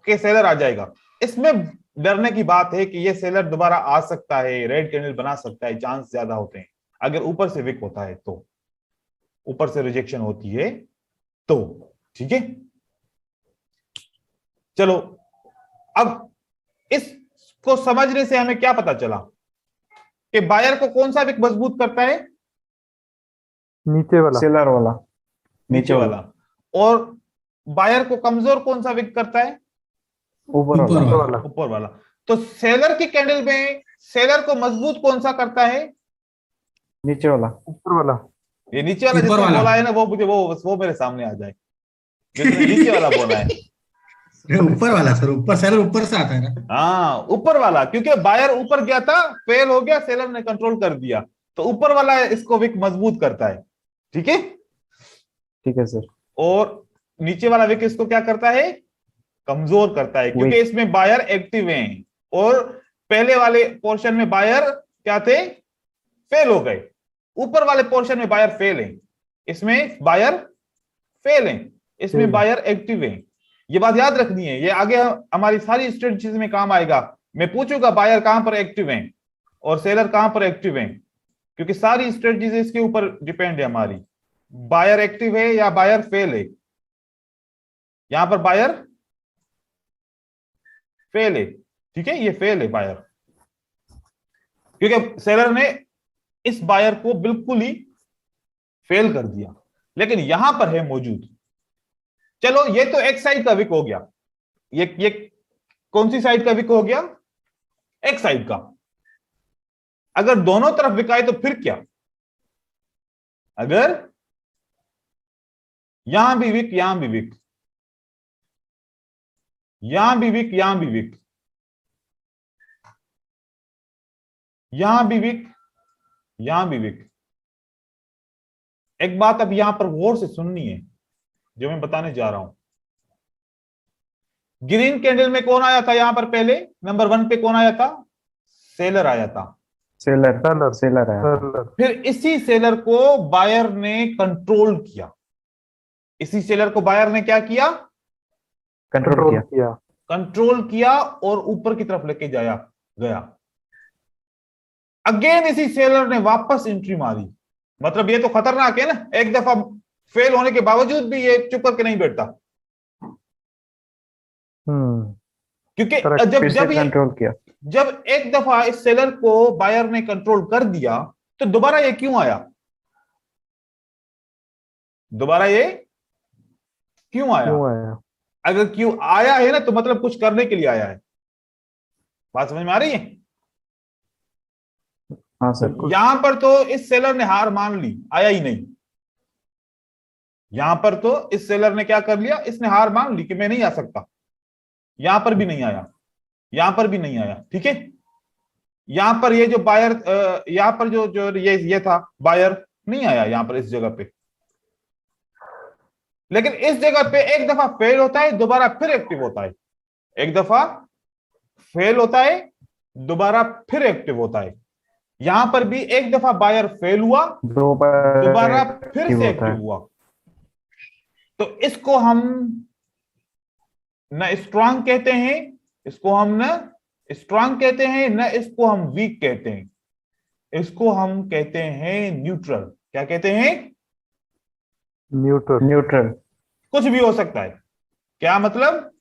कि सेलर आ जाएगा। इसमें डरने की बात है कि ये सेलर दोबारा आ सकता है, रेड कैंडल बना सकता है, चांस ज्यादा होते हैं। अगर ऊपर से विक होता है तो, ऊपर से रिजेक्शन होती है तो, ठीक है। चलो, अब इसको समझने से हमें क्या पता चला कि बायर को कौन सा विक मजबूत करता है? नीचे वाला। सेलर वाला। नीचे वाला। और बायर को कमजोर कौन सा विक करता है? ऊपर ऊपर वाला। ऊपर वाला। वाला। ऊपर वाला। तो सेलर की कैंडल में सेलर को मजबूत कौन सा करता है? नीचे वाला। ऊपर वाला। ये नीचे वाला ऊपर जिसने वाला। बोला है ना, वो मुझे वो मेरे सामने आ जाए, जिसने नीचे वाला बोला है। ऊपर वाला सर, ऊपर सेलर ऊपर से आता है ना। हाँ, ऊपर वाला, क्योंकि बायर ऊपर गया था, फेल हो गया, सेलर ने कंट्रोल कर दिया, तो ऊपर वाला इसको विक मजबूत करता है। ठीक है। ठीक है सर। और नीचे वाला विक इसको क्या करता है? कमजोर करता है, क्योंकि Weak। इसमें बायर एक्टिव हैं और पहले वाले पोर्शन में बायर क्या थे? फेल हो गए। ऊपर वाले पोर्शन में बायर फेल हैं, इसमें बायर फेल हैं, इसमें फेल। बायर एक्टिव हैं। ये बात याद रखनी है, ये आगे हमारी सारी स्ट्रेटजीज में काम आएगा। मैं पूछूंगा बायर कहां पर एक्टिव हैं और सेलर कहां पर एक्टिव हैं, क्योंकि सारी स्ट्रेटजीज इसके ऊपर डिपेंड है हमारी। बायर एक्टिव है या बायर फेल है? यहां पर बायर फेल है। ठीक है, ये फेल है बायर, क्योंकि सेलर ने इस बायर को बिल्कुल ही फेल कर दिया, लेकिन यहां पर है मौजूद। चलो, ये तो एक साइड का विक हो गया। ये कौन सी साइड का विक हो गया? एक साइड का। अगर दोनों तरफ विक आए तो फिर क्या? अगर यहां भी विक, यहां भी विक, यहां भी विक, यहां भी विक, यहां भी विक, यहां भी विक। एक बात अब यहां पर गौर से सुननी है जो मैं बताने जा रहा हूं। ग्रीन कैंडल में कौन आया था यहां पर? पहले नंबर 1 पे कौन आया था? सेलर आया था। सेलर। सेलर। सेलर आया था। सेलर। फिर इसी सेलर को बायर ने कंट्रोल किया। इसी सेलर को बायर ने क्या किया? कंट्रोल कंट्रोल किया। किया। कंट्रोल किया और ऊपर की तरफ लेके जाया गया। अगेन इसी सेलर ने वापस एंट्री मारी। मतलब ये तो खतरनाक है ना, एक दफा फेल होने के बावजूद भी ये चुप करके नहीं बैठता, क्योंकि Correct। जब फिर से जब ये कंट्रोल किया। जब एक दफा इस सेलर को बायर ने कंट्रोल कर दिया, तो दोबारा ये क्यों आया? दोबारा ये क्यों आया? क्यों आया? अगर क्यों आया है ना, तो मतलब कुछ करने के लिए आया है। बात समझ में आ रही है? हाँ सर। यहां पर तो इस सेलर ने हार मान ली, आया ही नहीं। यहां पर तो इस सेलर ने क्या कर लिया? इसने हार मान ली कि मैं नहीं आ सकता। यहां पर भी नहीं आया, यहां पर भी नहीं आया। ठीक है। यहां पर ये जो बायर, यहां पर जो जो ये था बायर, नहीं आया यहां पर इस जगह पे। लेकिन इस जगह पे एक दफा फेल होता है, दोबारा फिर एक्टिव होता है। एक दफा फेल होता है, दोबारा फिर एक्टिव होता है। यहां पर भी एक दफा बायर फेल हुआ, दो बार दोबारा फिर एक्टिव से होता एक्टिव है। हुआ। तो इसको हम न स्ट्रांग कहते हैं, इसको हम न स्ट्रांग कहते हैं, न इसको हम वीक कहते हैं। इसको हम कहते हैं न्यूट्रल। क्या कहते हैं? न्यूट्रल। न्यूट्रल। कुछ भी हो सकता है। क्या मतलब?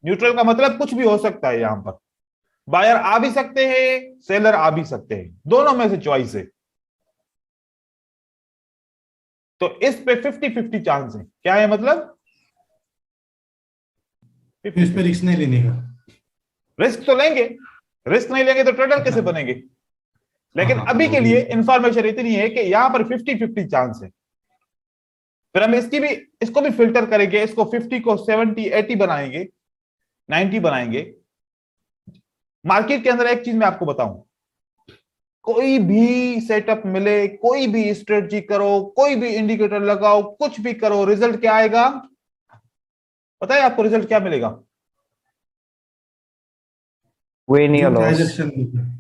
न्यूट्रल का मतलब कुछ भी हो सकता है। यहां पर बायर आ भी सकते हैं, सेलर आ भी सकते हैं, दोनों में से चॉइस है। तो इस पे 50-50 चांस है। क्या है मतलब? इस पे रिस्क नहीं लेने का। रिस्क तो लेंगे, रिस्क नहीं लेंगे तो ट्रेडर कैसे बनेंगे? लेकिन हाँ, अभी वो के भी लिए है। इंफॉर्मेशन इतनी है कि यहां पर 50-50 चांस है। फिर हम इसको भी फिल्टर करेंगे, इसको 50 को 70-80 बनाएंगे, 90 बनाएंगे। मार्केट के अंदर एक चीज मैं आपको बताऊं, कोई भी सेटअप मिले, कोई भी स्ट्रेटजी करो, कोई भी इंडिकेटर लगाओ, कुछ भी करो, रिजल्ट क्या आएगा? पता है आपको रिजल्ट क्या मिलेगा? वे नहीं जो लॉस। ट्रांजेक्शन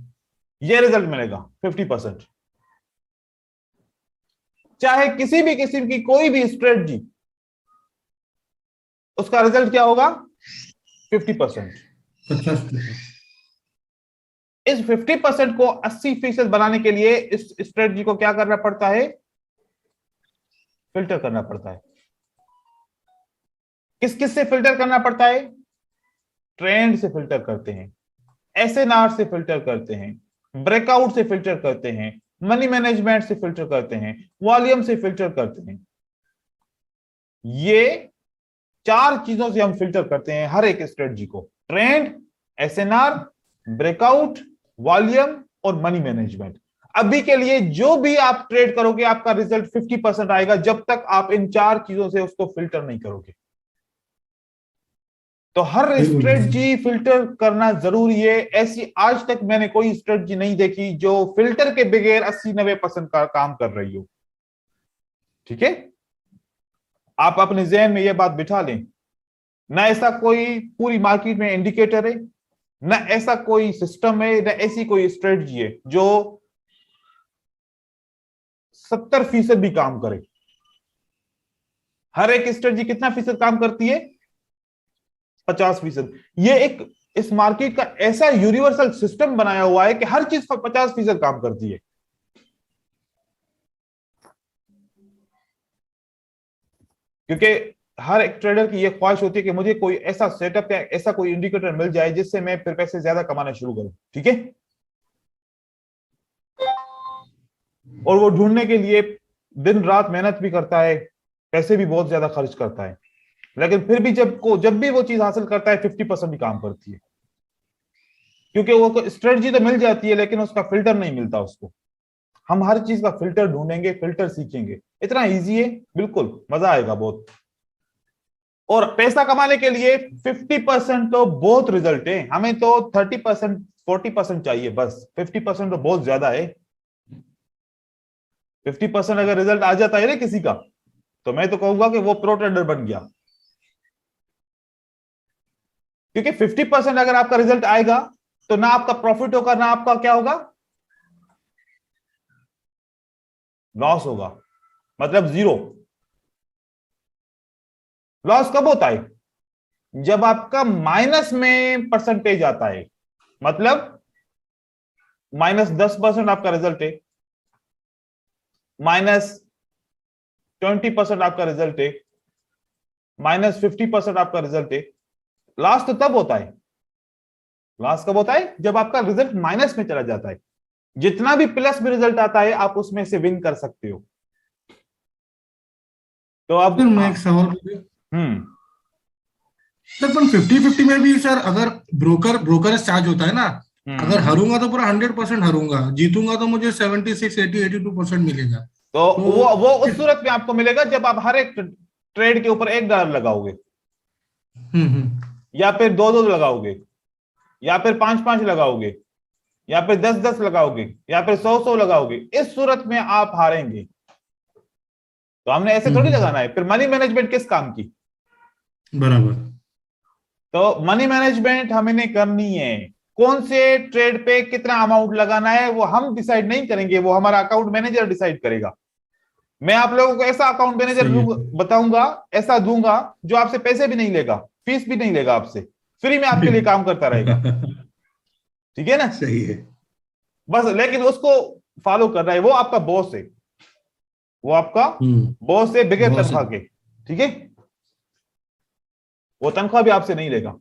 ये रिजल्ट मिलेगा 50%। चाहे किसी भी किस्म की कोई भी स्ट्रेटजी, उसका रिजल्ट क्या होगा? 50%। 50%। इस 50% को 80% बनाने के लिए इस स्ट्रेटजी को क्या करना पड़ता है? फिल्टर करना पड़ता है। किस किस से फिल्टर करना पड़ता है? ट्रेंड से फिल्टर करते हैं, एसएनआर से फिल्टर करते हैं, ब्रेकआउट से फिल्टर करते हैं, मनी मैनेजमेंट से फिल्टर करते हैं, वॉल्यूम से फिल्टर करते हैं। ये चार चीजों से हम फिल्टर करते हैं हर एक स्ट्रेटजी को: ट्रेंड, एसएनआर, ब्रेकआउट, वॉल्यूम और मनी मैनेजमेंट। अभी के लिए जो भी आप ट्रेड करोगे आपका रिजल्ट 50% आएगा जब तक आप इन चार चीजों से उसको फिल्टर नहीं करोगे। तो हर बिल्कुल। स्ट्रेटजी फिल्टर करना जरूरी है। ऐसी आज तक मैंने कोई स्ट्रेटजी नहीं देखी जो फिल्टर के बगैर 80-90% का काम कर रही हो। ठीक है, आप अपने जहन में यह बात बिठा लें। ना ऐसा कोई पूरी मार्केट में इंडिकेटर है, ना ऐसा कोई सिस्टम है, ना ऐसी कोई स्ट्रेटजी है जो 70% भी काम करे। हर एक स्ट्रेटजी कितना फीसद काम करती है? 50%। ये एक इस मार्केट का ऐसा यूनिवर्सल सिस्टम बनाया हुआ है कि हर चीज 50% काम करती है। क्योंकि हर एक ट्रेडर की यह ख्वाहिश होती है कि मुझे कोई ऐसा सेटअप या ऐसा कोई इंडिकेटर मिल जाए जिससे मैं फिर पैसे ज्यादा कमाना शुरू करूं। ठीक है, और वो ढूंढने के लिए दिन रात मेहनत भी करता है, पैसे भी बहुत ज्यादा खर्च करता है, लेकिन फिर भी जब भी वो चीज हासिल करता है 50% ही काम करती है। क्योंकि वो स्ट्रेटजी तो मिल जाती है लेकिन उसका फिल्टर नहीं मिलता उसको। हम हर चीज का फिल्टर ढूंढेंगे, फिल्टर सीखेंगे। इतना इजी है, बिल्कुल मजा आएगा बहुत। और पैसा कमाने के लिए 50% तो बहुत रिजल्ट है, हमें तो 30% 40% चाहिए बस। 50% तो बहुत ज्यादा है। 50% अगर रिजल्ट आ जाता है ना किसी का, तो मैं तो कहूंगा कि वो प्रो ट्रेडर बन गया। क्योंकि 50% अगर आपका रिजल्ट आएगा तो ना आपका प्रॉफिट होगा, ना आपका क्या होगा, लॉस होगा, मतलब जीरो। लॉस कब होता है? जब आपका माइनस में परसेंटेज आता है। मतलब -10% आपका रिजल्ट है, -20% आपका रिजल्ट है, -50% आपका रिजल्ट है। लॉस तो तब होता है, लॉस कब होता है? जब आपका रिजल्ट माइनस में चला जाता है। जितना भी प्लस में रिजल्ट आता है आप उसमें से विन कर सकते हो। तो अब सर मैं एक सवाल पूछूं? हम्म सर पर 50-50 में भी सर अगर ब्रोकर चार्ज होता है ना, अगर हाँरूंगा तो पूरा 100% हाँरूंगा, जीतूंगा तो मुझे 76 80 82% मिलेगा। तो तो वो उस सूरत में आपको मिलेगा जब आप हर एक ट्रेड के ऊपर $1 लगाओगे, या फिर 2-2 लगाओगे, या फिर 5-5 लगाओगे, या फिर 10-10 लगाओगे, या फिर 100-100 लगाओगे। इस सूरत में आप हारेंगे। तो हमने ऐसे थोड़ी लगाना है। फिर मनी मैनेजमेंट किस काम की? बराबर। तो मनी मैनेजमेंट हमें करनी है। कौन से ट्रेड पे कितना अमाउंट लगाना है वो हम डिसाइड नहीं करेंगे, वो हमारा अकाउंट मैनेजर डिसाइड करेगा। मैं आप लोगों को ऐसा अकाउंट मैनेजर सही है। बताऊंगा, ऐसा दूंगा जो आपसे पैसे भी नहीं लेगा, फीस भी नहीं लेगा आपसे, फ्री में आपके लिए काम करता रहेगा। ठीक है ना? सही है। बस लेकिन उसको फॉलो करना है। वो आपका बॉस है, वो आपका बॉस है बगैर बहुत तनख्वाह के। ठीक है, वो तनख्वाह भी आपसे नहीं लेगा,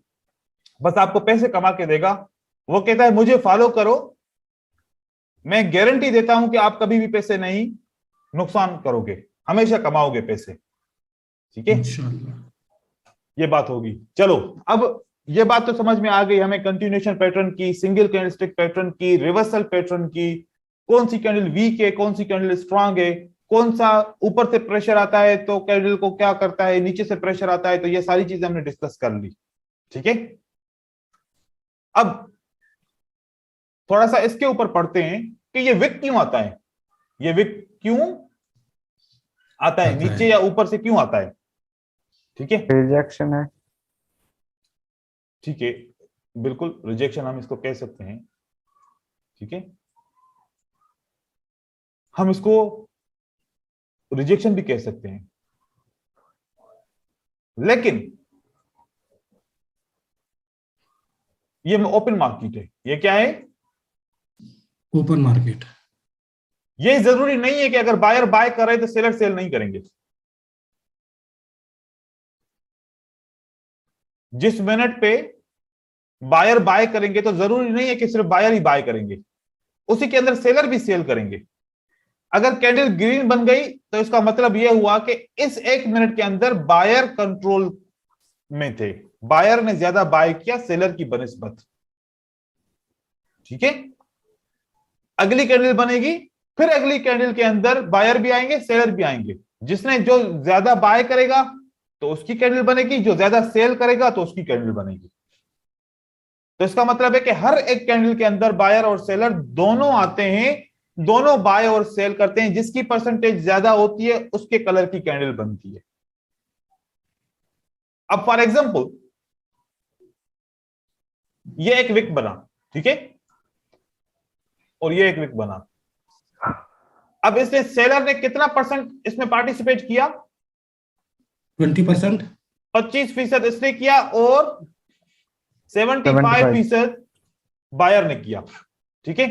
बस आपको पैसे कमा के देगा। वो कहता है मुझे फॉलो करो, मैं गारंटी देता हूं कि आप कभी भी पैसे नहीं नुकसान करोगे, हमेशा कमाओगे पैसे। ठीक है, इंशाल्लाह। ये बात होगी। चलो, अब ये बात तो समझ में आ गई हमें कंटिन्यूएशन पैटर्न की, सिंगल कैंडलस्टिक पैटर्न की, रिवर्सल पैटर्न की, कौन सी कैंडल वीक है, कौन सी कैंडल स्ट्रांग है, कौन सा ऊपर से प्रेशर आता है तो कैंडल को क्या करता है, नीचे से प्रेशर आता है तो ये सारी चीजें हमने डिस्कस कर ली। ठीक है, अब थोड़ा सा इसके ऊपर पढ़ते हैं कि ये विक क्यों आता है। ये विक क्यों आता है, नीचे या ऊपर से क्यों आता है। ठीक है, रिजेक्शन है। ठीक है, बिल्कुल रिजेक्शन हम इसको कह सकते हैं। ठीक है, हम इसको रिजेक्शन भी कह सकते हैं, लेकिन ये ओपन मार्केट है। ये क्या है? Open market. ये जरूरी नहीं है कि अगर बायर बाय कर रहे तो सेलर सेल नहीं करेंगे। जिस मिनट पे बायर बाय करेंगे तो जरूरी नहीं है कि सिर्फ बायर ही बाय करेंगे, उसी के अंदर सेलर भी सेल करेंगे। अगर कैंडल ग्रीन बन गई तो इसका मतलब यह हुआ कि इस 1 मिनट के अंदर बायर कंट्रोल में थे, बायर ने ज्यादा बाय किया सेलर की बनिस्बत। ठीक है, अगली कैंडल बनेगी, फिर अगली कैंडल के अंदर बायर भी आएंगे सेलर भी आएंगे, जिसने जो ज्यादा बाय करेगा तो उसकी कैंडल बनेगी, जो ज्यादा सेल करेगा तो उसकी कैंडल बनेगी। तो इसका मतलब है कि हर एक कैंडल के अंदर बायर और सेलर दोनों आते हैं, दोनों बाय और सेल करते हैं, जिसकी परसेंटेज ज्यादा होती है उसके कलर की कैंडल बनती है। अब फॉर एग्जांपल ये एक विक बना, ठीक है, और ये एक विक बना। अब इसने सेलर ने कितना परसेंट इसमें पार्टिसिपेट किया? 20%। 25% इसने किया और 75% बायर ने किया। ठीक है,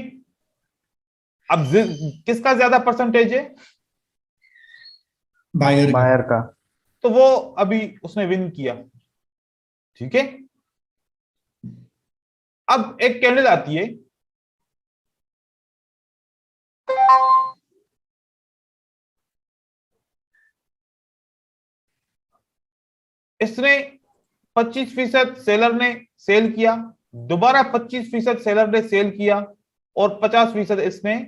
अब किसका ज्यादा परसेंटेज है? बायर का। तो वो अभी उसने विन किया। ठीक है, अब एक कैंडल आती है, इसने 25% सेलर ने सेल किया, दोबारा 25% सेलर ने सेल किया और 50% इसने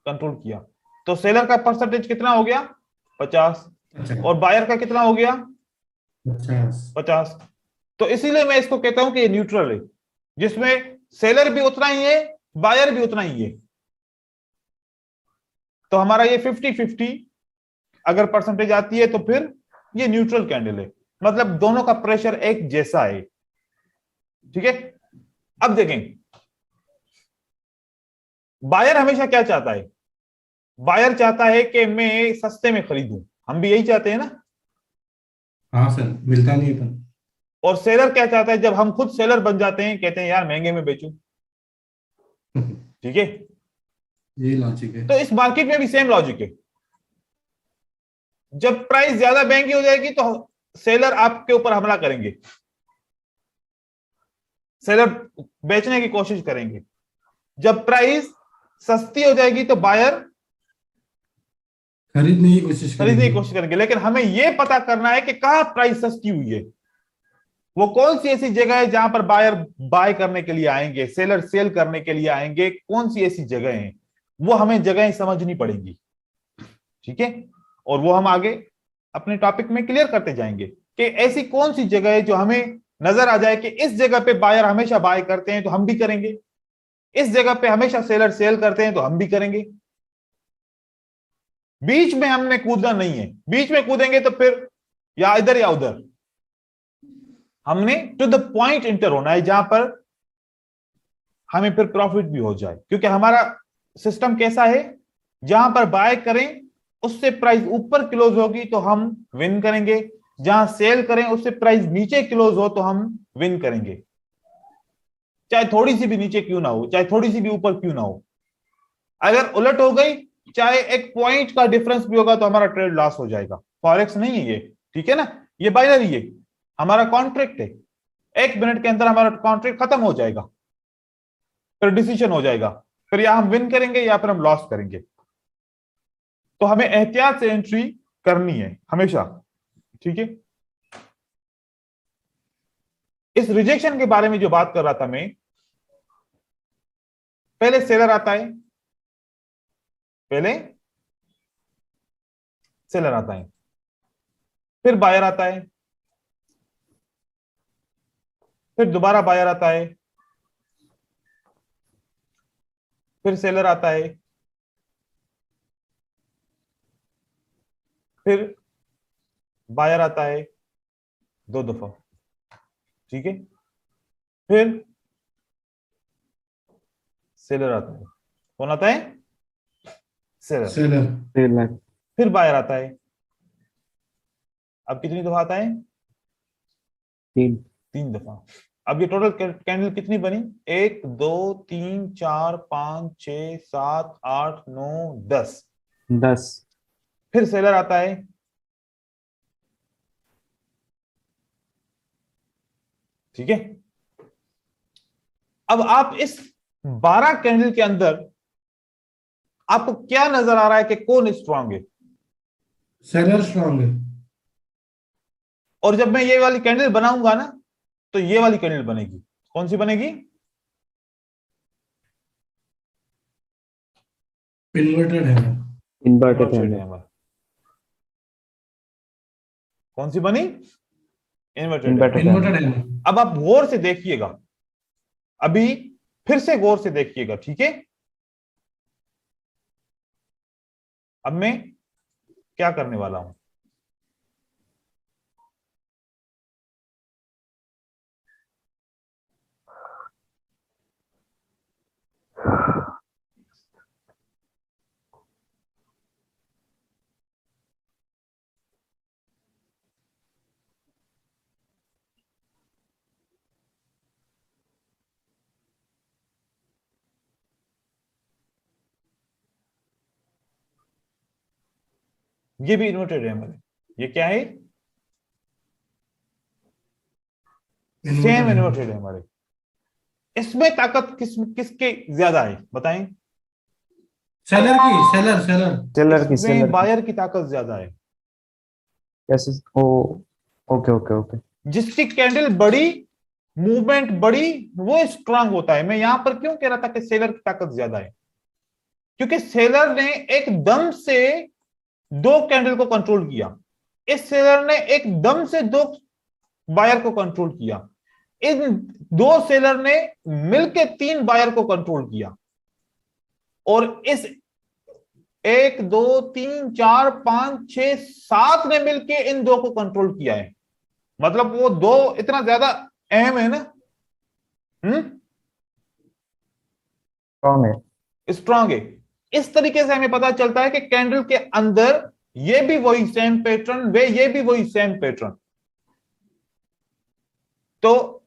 कंट्रोल किया। तो सेलर का परसेंटेज कितना हो गया? 50, और बायर का कितना हो गया? 50। तो इसीलिए मैं इसको कहता हूं कि ये न्यूट्रल है, जिसमें सेलर भी उतना ही है बायर भी उतना ही है। तो हमारा ये 50-50 अगर परसेंटेज आती है तो फिर ये न्यूट्रल कैंडल है, मतलब दोनों का प्रेशर एक जैसा है। ठीक है, अब देखें बायर हमेशा क्या चाहता है? बायर चाहता है कि मैं सस्ते में खरीदूं, हम भी यही चाहते हैं ना। हाँ सर, मिलता नहीं है। और सेलर क्या चाहता है? जब हम खुद सेलर बन जाते हैं कहते हैं यार महंगे में बेचूं। ठीक है, यही लॉजिक है। तो इस मार्केट में भी सेम लॉजिक है। जब प्राइस ज्यादा महंगी हो जाएगी तो सेलर आपके ऊपर हमला करेंगे, सेलर बेचने की कोशिश करेंगे। जब प्राइस सस्ती हो जाएगी तो बायर खरीदने की कोशिश करेंगे। लेकिन हमें यह पता करना है कि कहां प्राइस सस्ती हुई है, वो कौन सी ऐसी जगह है जहां पर बायर बाय करने के लिए आएंगे, सेलर सेल करने के लिए आएंगे, कौन सी ऐसी जगह है, वो हमें जगहें समझनी पड़ेंगी। ठीक है, और वो हम आगे अपने टॉपिक में क्लियर करते जाएंगे कि ऐसी कौन सी जगह है जो हमें नजर आ जाए कि इस जगह पे बायर हमेशा बाय करते हैं तो हम भी करेंगे, इस जगह पे हमेशा सेलर सेल करते हैं तो हम भी करेंगे। बीच में हमने कूदना नहीं है, बीच में कूदेंगे तो फिर या इधर या उधर। हमने टू द पॉइंट इंटर होना है जहां पर हमें फिर प्रॉफिट भी हो जाए, क्योंकि हमारा सिस्टम कैसा है, जहां पर बाय करें उससे प्राइस ऊपर क्लोज होगी तो हम विन करेंगे, जहां सेल करें उससे प्राइस नीचे क्लोज हो तो हम विन करेंगे, चाहे थोड़ी सी भी नीचे क्यों ना हो, चाहे थोड़ी सी भी ऊपर क्यों ना हो। अगर उलट हो गई, चाहे एक पॉइंट का डिफरेंस भी होगा तो हमारा ट्रेड लॉस हो जाएगा। फॉरेक्स नहीं है ये, ठीक है ना, ये बाइनरी है, हमारा कॉन्ट्रैक्ट है। 1 मिनट के अंदर हमारा कॉन्ट्रैक्ट खत्म हो जाएगा, फिर डिसीजन हो जाएगा, फिर या हम विन करेंगे या फिर हम लॉस करेंगे। तो हमें एहतियात से एंट्री करनी है हमेशा। ठीक है, इस रिजेक्शन के बारे में जो बात कर रहा था मैं, पहले सेलर आता है, पहले सेलर आता है, फिर बायर आता है, फिर दोबारा बायर आता है, फिर सेलर आता है, फिर बायर आता है 2 दफा। ठीक है, फिर सेलर आता है, कौन आता है? सेलर। फिर बायर आता है, अब कितनी दफा आता है? 3 दफा। अब ये टोटल कैंडल कितनी बनी? 1 2 3 4 5 6 7 8 9 10। फिर सेलर आता है, ठीक है। अब आप इस 12 कैंडल के अंदर आपको क्या नजर आ रहा है कि कौन स्ट्रांग है? सेलर स्ट्रांग है। और जब मैं ये वाली कैंडल बनाऊंगा ना, तो ये वाली कैंडल बनेगी। कौन सी बनेगी? इन्वर्टेड है। इन्वर्टेड इन्वर्टेड है। हैमर। कौन सी बनी? Inverted inverted hammer. इन्वर्टेड है। अब आप गौर से देखिएगा, अभी फिर से गौर से देखिएगा, ठीक है? अब मैं क्या करने वाला हूं, ये भी इन्वर्टेड हैमर है। ये क्या है? सेम इन्वर्टेड है। इन्वर्टेड हैमर है। इसमें ताकत किसके ज्यादा है बताएं? सेलर की, सेलर सेलर। सेलर की इसमें बायर की ताकत ज्यादा है। कैसे? ओ, ओके ओके ओके। जिसकी कैंडल बड़ी, मूवमेंट बड़ी, वो स्ट्रांग होता है। मैं यहां पर क्यों कह रहा था कि सेलर की ताकत ज्यादा है? क्योंकि सेलर ने एकदम से दो कैंडल को कंट्रोल किया, इस सेलर ने एकदम से दो बायर को कंट्रोल किया, इन दो सेलर ने मिलकर तीन बायर को कंट्रोल किया, और इस एक दो तीन चार पांच छह सात ने मिलकर इन दो को कंट्रोल किया है। मतलब वो दो इतना ज्यादा अहम है ना, स्ट्रॉन्ग है। स्ट्रांग है। इस तरीके से हमें पता चलता है कि कैंडल के अंदर ये भी वही सेम पैटर्न, वे ये भी वही सेम पैटर्न। तो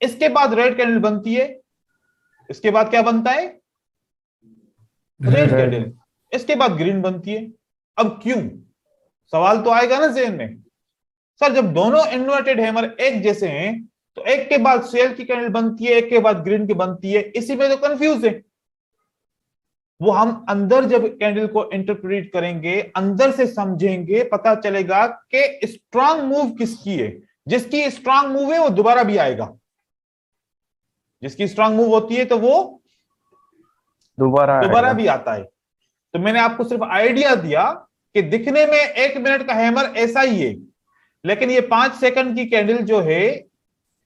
इसके बाद रेड कैंडल बनती है, इसके बाद क्या बनता है? Red Red। कैंडल। इसके बाद ग्रीन बनती है। अब क्यों? सवाल तो आएगा ना ज़हन में, सर जब दोनों इन्वर्टेड हैमर एक जैसे हैं तो एक के बाद सेल की कैंडल बनती है, एक के बाद ग्रीन की बनती है, इसी में तो कंफ्यूज है। वो हम अंदर जब कैंडल को इंटरप्रेट करेंगे, अंदर से समझेंगे, पता चलेगा कि स्ट्रांग मूव किसकी है। जिसकी स्ट्रांग मूव है वो दोबारा भी आएगा, जिसकी स्ट्रांग मूव होती है तो वो दोबारा दोबारा आएगा। भी आता है। तो मैंने आपको सिर्फ आइडिया दिया कि दिखने में 1 मिनट का हैमर ऐसा ही है, लेकिन ये 5 सेकंड की कैंडल जो है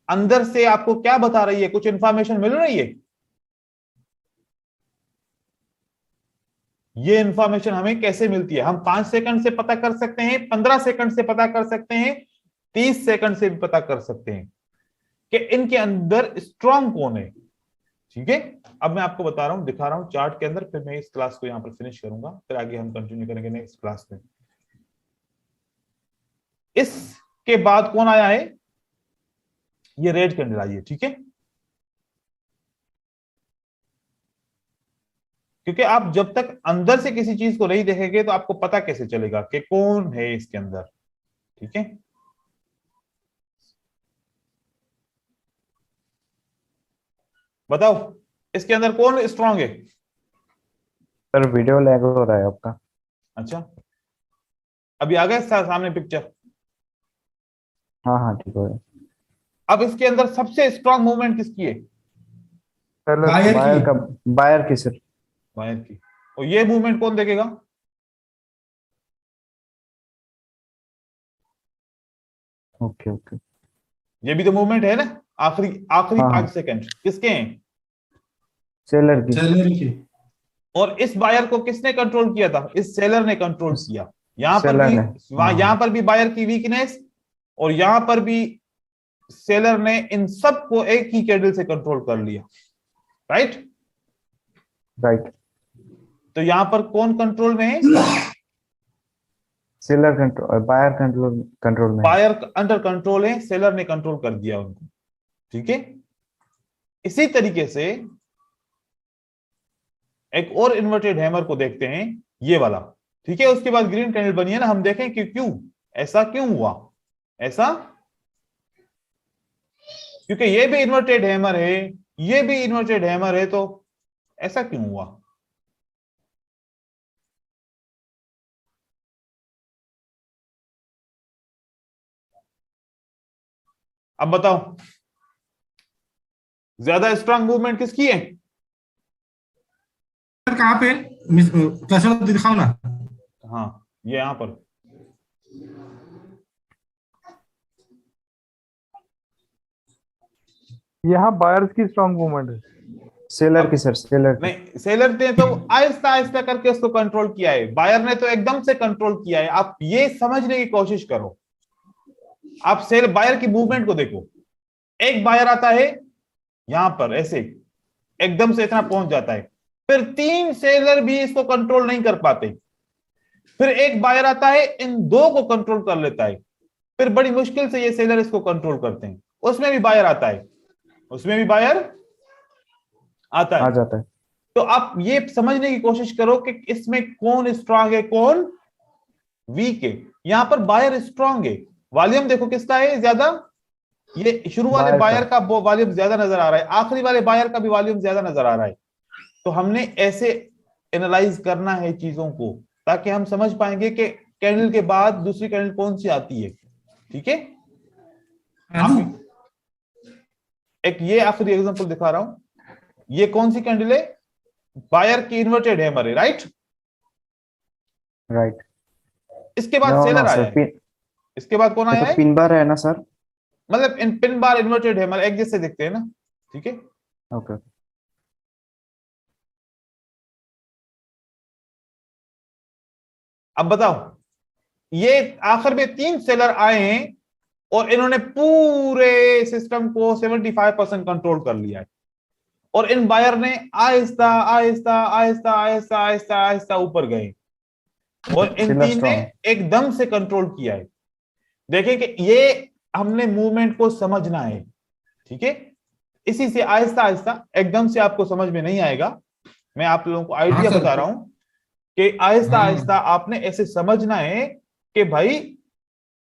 अंदर से आपको क्या बता रही है? कुछ इंफॉर्मेशन मिल रही है। ये इंफॉर्मेशन हमें कैसे मिलती है? हम 5 सेकंड से पता कर सकते हैं, 15 सेकंड से पता कर सकते हैं, 30 सेकंड से भी पता कर सकते हैं कि इनके अंदर स्ट्रांग कौन है। ठीक है, अब मैं आपको बता रहा हूं, दिखा रहा हूं चार्ट के अंदर, फिर मैं इस क्लास को यहां पर फिनिश करूंगा, फिर आगे हम कंटिन्यू करेंगे नेक्स्ट क्लास में। इसके बाद कौन आया है? ये रेड कैंडल आई है, ठीक है। क्योंकि आप जब तक अंदर से किसी चीज को नहीं देखेंगे तो आपको पता कैसे चलेगा कि कौन है इसके अंदर, ठीक है। बताओ इसके अंदर कौन स्ट्रांग है? सर वीडियो लैग हो रहा है आपका। अच्छा, अभी आ गया सामने पिक्चर। हाँ हाँ ठीक हो गया। अब इसके अंदर सबसे स्ट्रांग मूवमेंट किसकी है? सेलर बायर बायर की। का। बायर की सर। बायर की। और ये मूवमेंट कौन देखेगा? Okay okay. ये भी तो मूवमेंट है ना, आखिरी आखिरी हाँ हाँ। 5 सेकंड किसके हैं? सेलर की। सेलर की। और इस बायर को किसने कंट्रोल किया था? इस सेलर ने कंट्रोल किया। यहां पर सेलर भी, ने। यहां पर भी बायर की वीकनेस, और यहां पर भी सेलर ने इन सबको एक ही कैंडल से कंट्रोल कर लिया, राइट। राइट। तो यहां पर कौन कंट्रोल में है? Seller control, buyer control control में है। बायर अंडर कंट्रोल है, सेलर ने कंट्रोल कर दिया उनको, ठीक है। इसी तरीके से एक और इन्वर्टेड हैमर को देखते हैं, ये वाला, ठीक है। उसके बाद ग्रीन कैंडल बनी है ना, हम देखें कि क्यों ऐसा क्यों हुआ। ऐसा क्योंकि ये भी इन्वर्टेड हैमर है, ये भी इन्वर्टेड हैमर है, तो ऐसा क्यों हुआ? अब बताओ ज्यादा स्ट्रांग मूवमेंट किसकी है? सर कहाँ पे कर्सर दिखाओ ना। हाँ, ये यहां पर। यहाँ बायर्स की स्ट्रांग मूवमेंट है। सेलर की सर, सेलर की। नहीं, सेलर ने तो आहिस्ता आहिस्ता करके उसको कंट्रोल किया है, बायर ने तो एकदम से कंट्रोल किया है। आप ये समझने की कोशिश करो, आप सेल बायर की मूवमेंट को देखो। एक बायर आता है यहां पर ऐसे, एकदम से इतना पहुंच जाता है, फिर 3 सेलर भी इसको कंट्रोल नहीं कर पाते। फिर एक बायर आता है, इन 2 को कंट्रोल कर लेता है, फिर बड़ी मुश्किल से ये सेलर इसको कंट्रोल करते हैं। उसमें भी बायर आता है, उसमें भी बायर आता आ है। जाता है। तो आप ये समझने की कोशिश करो कि इसमें कौन स्ट्रांग है कौन वीक है। यहां पर बायर स्ट्रांग है। वॉल्यूम देखो किसका है ज्यादा, ये शुरू वाले बायर बायर का। का वॉल्यूम ज्यादा नजर आ रहा है, आखिरी वाले बायर का भी वॉल्यूम ज्यादा नजर आ रहा है। तो हमने ऐसे एनालाइज करना है चीजों को, ताकि हम समझ पाएंगे कि कैंडल के बाद दूसरी कैंडल कौन सी आती है। ठीक है, एक ये आखिरी एग्जांपल दिखा रहा हूं। ये कौन सी कैंडल है? बायर की इन्वर्टेड हैमर है, राइट। राइट। इसके बाद नो नो सेलर आया सर, है। पिन, इसके बाद कौन ये आया तो है? पिन बार है ना सर? मतलब इन पिन बार इन्वर्टेड हैमर एक जैसे दिखते हैं ना। ठीक है, ओके। अब बताओ, ये आखिर में 3 सेलर आए हैं और इन्होंने पूरे सिस्टम को 75% कंट्रोल कर लिया है, और इन बायर ने आहिस्ता आहिस्ता आहिस्ता आहिस्ता आहिस्ता आहिस्ता ऊपर गए, और इन सेलर 3 ने स्ट्रॉन्ग। एकदम से कंट्रोल किया है। देखें कि ये हमने मूवमेंट को समझना है। ठीक है, इसी से आहिस्ता आहिस्ता, एकदम से आपको समझ में नहीं आएगा। मैं आप लोगों को हाँ आइडिया सर। बता रहा हूं कि आहिस्ता आहिस्ता हाँ आपने ऐसे समझना है कि भाई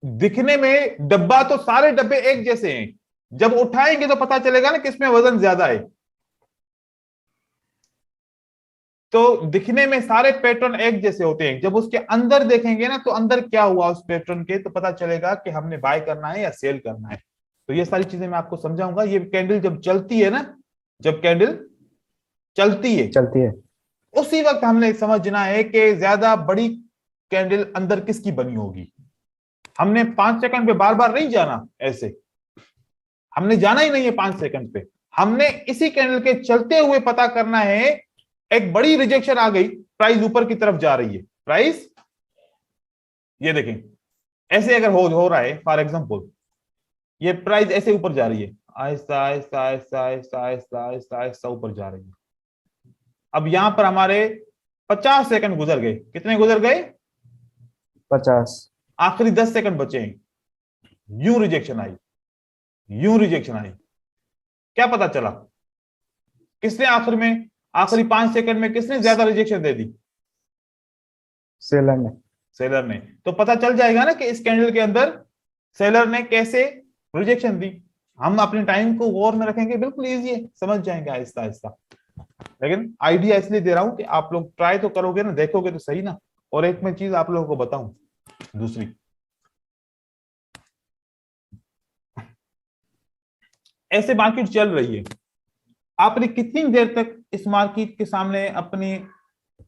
दिखने में डब्बा तो सारे डब्बे एक जैसे हैं, जब उठाएंगे तो पता चलेगा ना किसमें वजन ज्यादा है। तो दिखने में सारे पैटर्न एक जैसे होते हैं, जब उसके अंदर देखेंगे ना तो अंदर क्या हुआ उस पैटर्न के, तो पता चलेगा कि हमने बाय करना है या सेल करना है। तो ये सारी चीजें मैं आपको समझाऊंगा। ये कैंडल जब चलती है ना, जब कैंडल चलती है चलती है। उसी वक्त हमने समझना है कि ज्यादा बड़ी कैंडल अंदर किसकी बनी होगी। हमने 5 सेकंड पे बार बार नहीं जाना, ऐसे हमने जाना ही नहीं है 5 सेकंड पे। हमने इसी कैंडल के चलते हुए पता करना है, एक बड़ी रिजेक्शन आ गई, प्राइस ऊपर की तरफ जा रही है, प्राइस ये देखें ऐसे अगर हो रहा है, फॉर एग्जांपल ये प्राइस ऐसे ऊपर जा रही है, आहिस्ता आहिस्ता आहिस्ता आहिस्ता आहिस्ता आहिस्ता आहिस्ता यूं जा रही है। अब यहां पर हमारे 50 सेकंड गुजर गए। कितने गुजर गए? 50। आखिरी 10 सेकंड बचे हैं। यूं रिजेक्शन आई, यूं रिजेक्शन आई। क्या पता चला? किसने आखिर में, आखिरी 5 सेकंड में किसने ज्यादा रिजेक्शन दे दी? सेलर ने। सेलर ने। तो पता चल जाएगा ना कि इस कैंडल के अंदर सेलर ने कैसे रिजेक्शन दी। हम अपने टाइम को गौर में रखेंगे, बिल्कुल इजी है, समझ जाएंगे आहिस्ता आहिस्ता। लेकिन आइडिया इसलिए दे रहा हूं कि आप लोग ट्राई तो करोगे ना, देखोगे तो सही ना। और एक मैं चीज आप लोगों को बताऊं, दूसरी, ऐसे मार्केट चल रही है, आपने कितनी देर तक इस मार्केट के सामने अपनी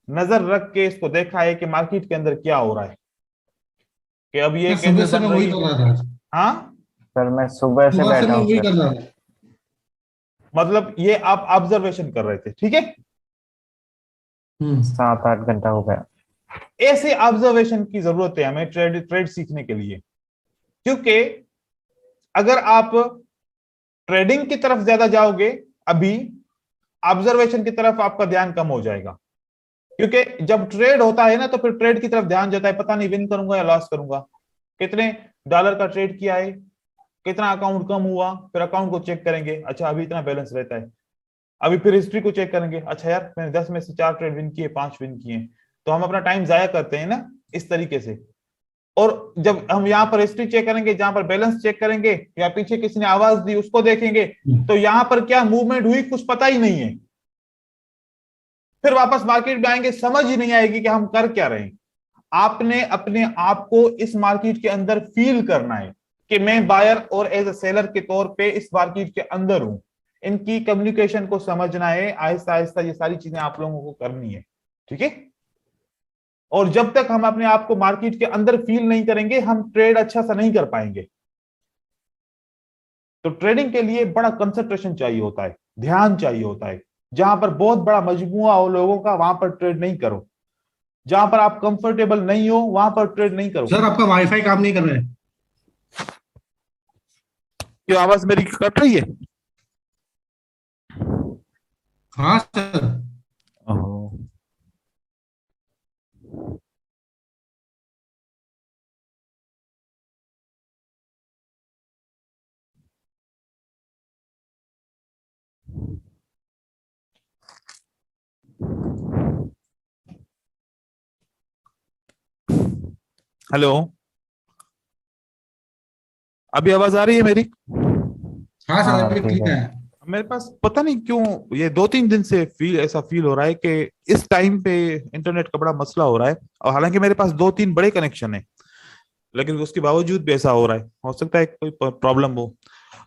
नजर रख के इसको देखा है कि मार्केट के अंदर क्या हो रहा है, कि अब ये सर, सुबह कैंडल से बन मैं वही रही कर है। रहा था। हाँ, सर मैं सुबह से सुबह से बैठा मैं हूँ वही सर। कर रहा था। मतलब ये आप ऑब्जर्वेशन कर रहे थे, ठीक है। 7-8 घंटा हो गया। ऐसे ऑब्जर्वेशन की जरूरत है हमें ट्रेड ट्रेड सीखने के लिए, क्योंकि अगर आप ट्रेडिंग की तरफ ज्यादा जाओगे अभी, ऑब्जर्वेशन की तरफ आपका ध्यान कम हो जाएगा। क्योंकि जब ट्रेड होता है ना तो फिर ट्रेड की तरफ ध्यान जाता है, पता नहीं विन करूंगा या लॉस करूंगा, कितने डॉलर का ट्रेड किया है, कितना अकाउंट कम हुआ, फिर अकाउंट को चेक करेंगे, अच्छा अभी इतना बैलेंस रहता है। अभी फिर हिस्ट्री को चेक करेंगे, अच्छा यार मैंने 10 में से 4 ट्रेड विन किए, 5 विन किए। तो हम अपना टाइम जाया करते हैं ना इस तरीके से। और जब हम यहाँ पर हिस्ट्री चेक करेंगे, जहां पर बैलेंस चेक करेंगे, या पीछे किसी ने आवाज दी उसको देखेंगे, तो यहां पर क्या मूवमेंट हुई कुछ पता ही नहीं है। फिर वापस मार्केट में आएंगे, समझ ही नहीं आएगी कि हम कर क्या रहे हैं। आपने अपने आप को इस मार्केट के अंदर फील करना है कि मैं बायर और एज ए सेलर के तौर पे इस मार्केट के अंदर हूं। इनकी कम्युनिकेशन को समझना है, आहिस्ता आहिस्ता ये सारी चीजें आप लोगों को करनी है, ठीक है। और जब तक हम अपने आप को मार्केट के अंदर फील नहीं करेंगे, हम ट्रेड अच्छा सा नहीं कर पाएंगे। तो ट्रेडिंग के लिए बड़ा कंसंट्रेशन चाहिए होता है, ध्यान चाहिए होता है। जहां पर बहुत बड़ा मजमुआ हो लोगों का, वहां पर ट्रेड नहीं करो। जहां पर आप कंफर्टेबल नहीं हो, वहां पर ट्रेड नहीं करो। सर आपका वाईफाई काम नहीं कर रहा है? क्यों, आवाज मेरी कट रही है? हाँ सर। हेलो, अभी आवाज आ रही है मेरी? हाँ सर हाँ, अभी ठीक क्लियर है। है। मेरे पास पता नहीं क्यों ये 2-3 दिन से ऐसा फील हो रहा है कि इस टाइम पे इंटरनेट का बड़ा मसला हो रहा है। और हालांकि मेरे पास 2-3 बड़े कनेक्शन है, लेकिन उसके बावजूद भी ऐसा हो रहा है। हो सकता है कोई प्रॉब्लम हो।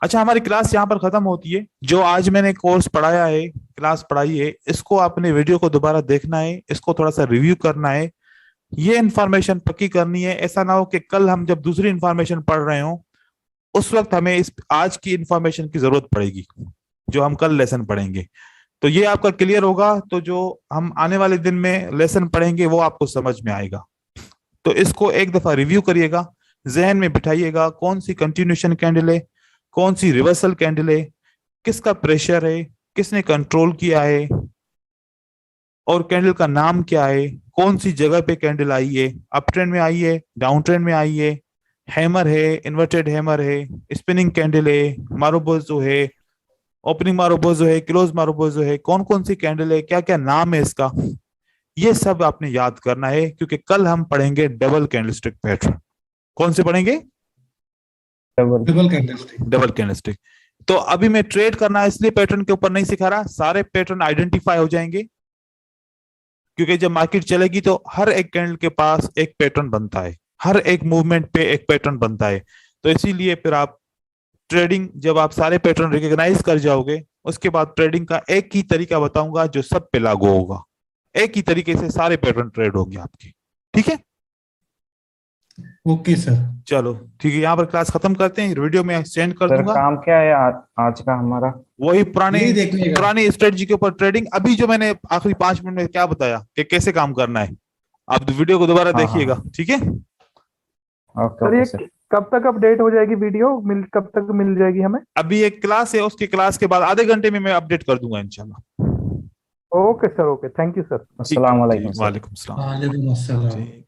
अच्छा, हमारी क्लास यहाँ पर खत्म होती है। जो आज मैंने कोर्स पढ़ाया है, क्लास पढ़ाई है, इसको आपने वीडियो को दोबारा देखना है, इसको थोड़ा सा रिव्यू करना है, ये इंफॉर्मेशन पक्की करनी है। ऐसा ना हो कि कल हम जब दूसरी इंफॉर्मेशन पढ़ रहे हो, उस वक्त हमें इस आज की इंफॉर्मेशन की जरूरत पड़ेगी जो हम कल लेसन पढ़ेंगे। तो ये आपका क्लियर होगा, तो जो हम आने वाले दिन में लेसन पढ़ेंगे वो आपको समझ में आएगा। तो इसको एक दफा रिव्यू करिएगा, जहन में बिठाइएगा कौन सी कंटिन्यूशन कैंडल है, कौन सी रिवर्सल कैंडल है, किसका प्रेशर है, किसने कंट्रोल किया है, और कैंडल का नाम क्या है, कौन सी जगह पे कैंडल आई है, अप ट्रेंड में आई है, डाउन ट्रेंड में आई है, हैमर है, इन्वर्टेड हैमर है, स्पिनिंग कैंडल है, मारोबोजो है, ओपनिंग मारोबोजो है, क्लोज मारोबोजो है, कौन कौन सी कैंडल है, क्या क्या नाम है इसका। ये सब आपने याद करना है, क्योंकि कल हम पढ़ेंगे डबल कैंडलस्टिक पैटर्न। कौन से पढ़ेंगे? Double candlestick. Double candlestick. तो अभी मैं ट्रेड करना इसलिए पैटर्न के ऊपर नहीं सिखा रहा, सारे पैटर्न आइडेंटिफाई हो जाएंगे, क्योंकि जब मार्केट चलेगी तो हर एक कैंडल के पास एक पैटर्न बनता है, हर एक मूवमेंट पे एक पैटर्न बनता है। तो इसीलिए फिर आप ट्रेडिंग, जब आप सारे पैटर्न रिकॉग्नाइज कर जाओगे, उसके बाद ट्रेडिंग का एक ही तरीका बताऊंगा जो सब पे लागू होगा। एक ही तरीके से सारे पैटर्न ट्रेड होंगे आपके, ठीक है? Okay sir. चलो ठीक है, यहाँ पर क्लास खत्म करते हैं, वीडियो में सेंड कर सर दूंगा। काम क्या है आज का हमारा? वही यही देखने का। पुरानी स्ट्रेटजी के ऊपर ट्रेडिंग। अभी जो मैंने आखिरी 5 मिनट में क्या बताया कि कैसे काम करना है, आप वीडियो को दोबारा हाँ, देखिएगा, ठीक है? ओके सर ओके ये सर। कब तक अपडेट हो जाएगी वीडियो, कब तक मिल जाएगी हमें? अभी एक क्लास है, उसकी क्लास के बाद आधे घंटे में मैं अपडेट कर दूंगा इंशाल्लाह। Okay sir, okay, thank you sir. अस्सलाम वालेकुम सर। वालेकुम सलाम। वालेकुम अस्सलाम। ठीक।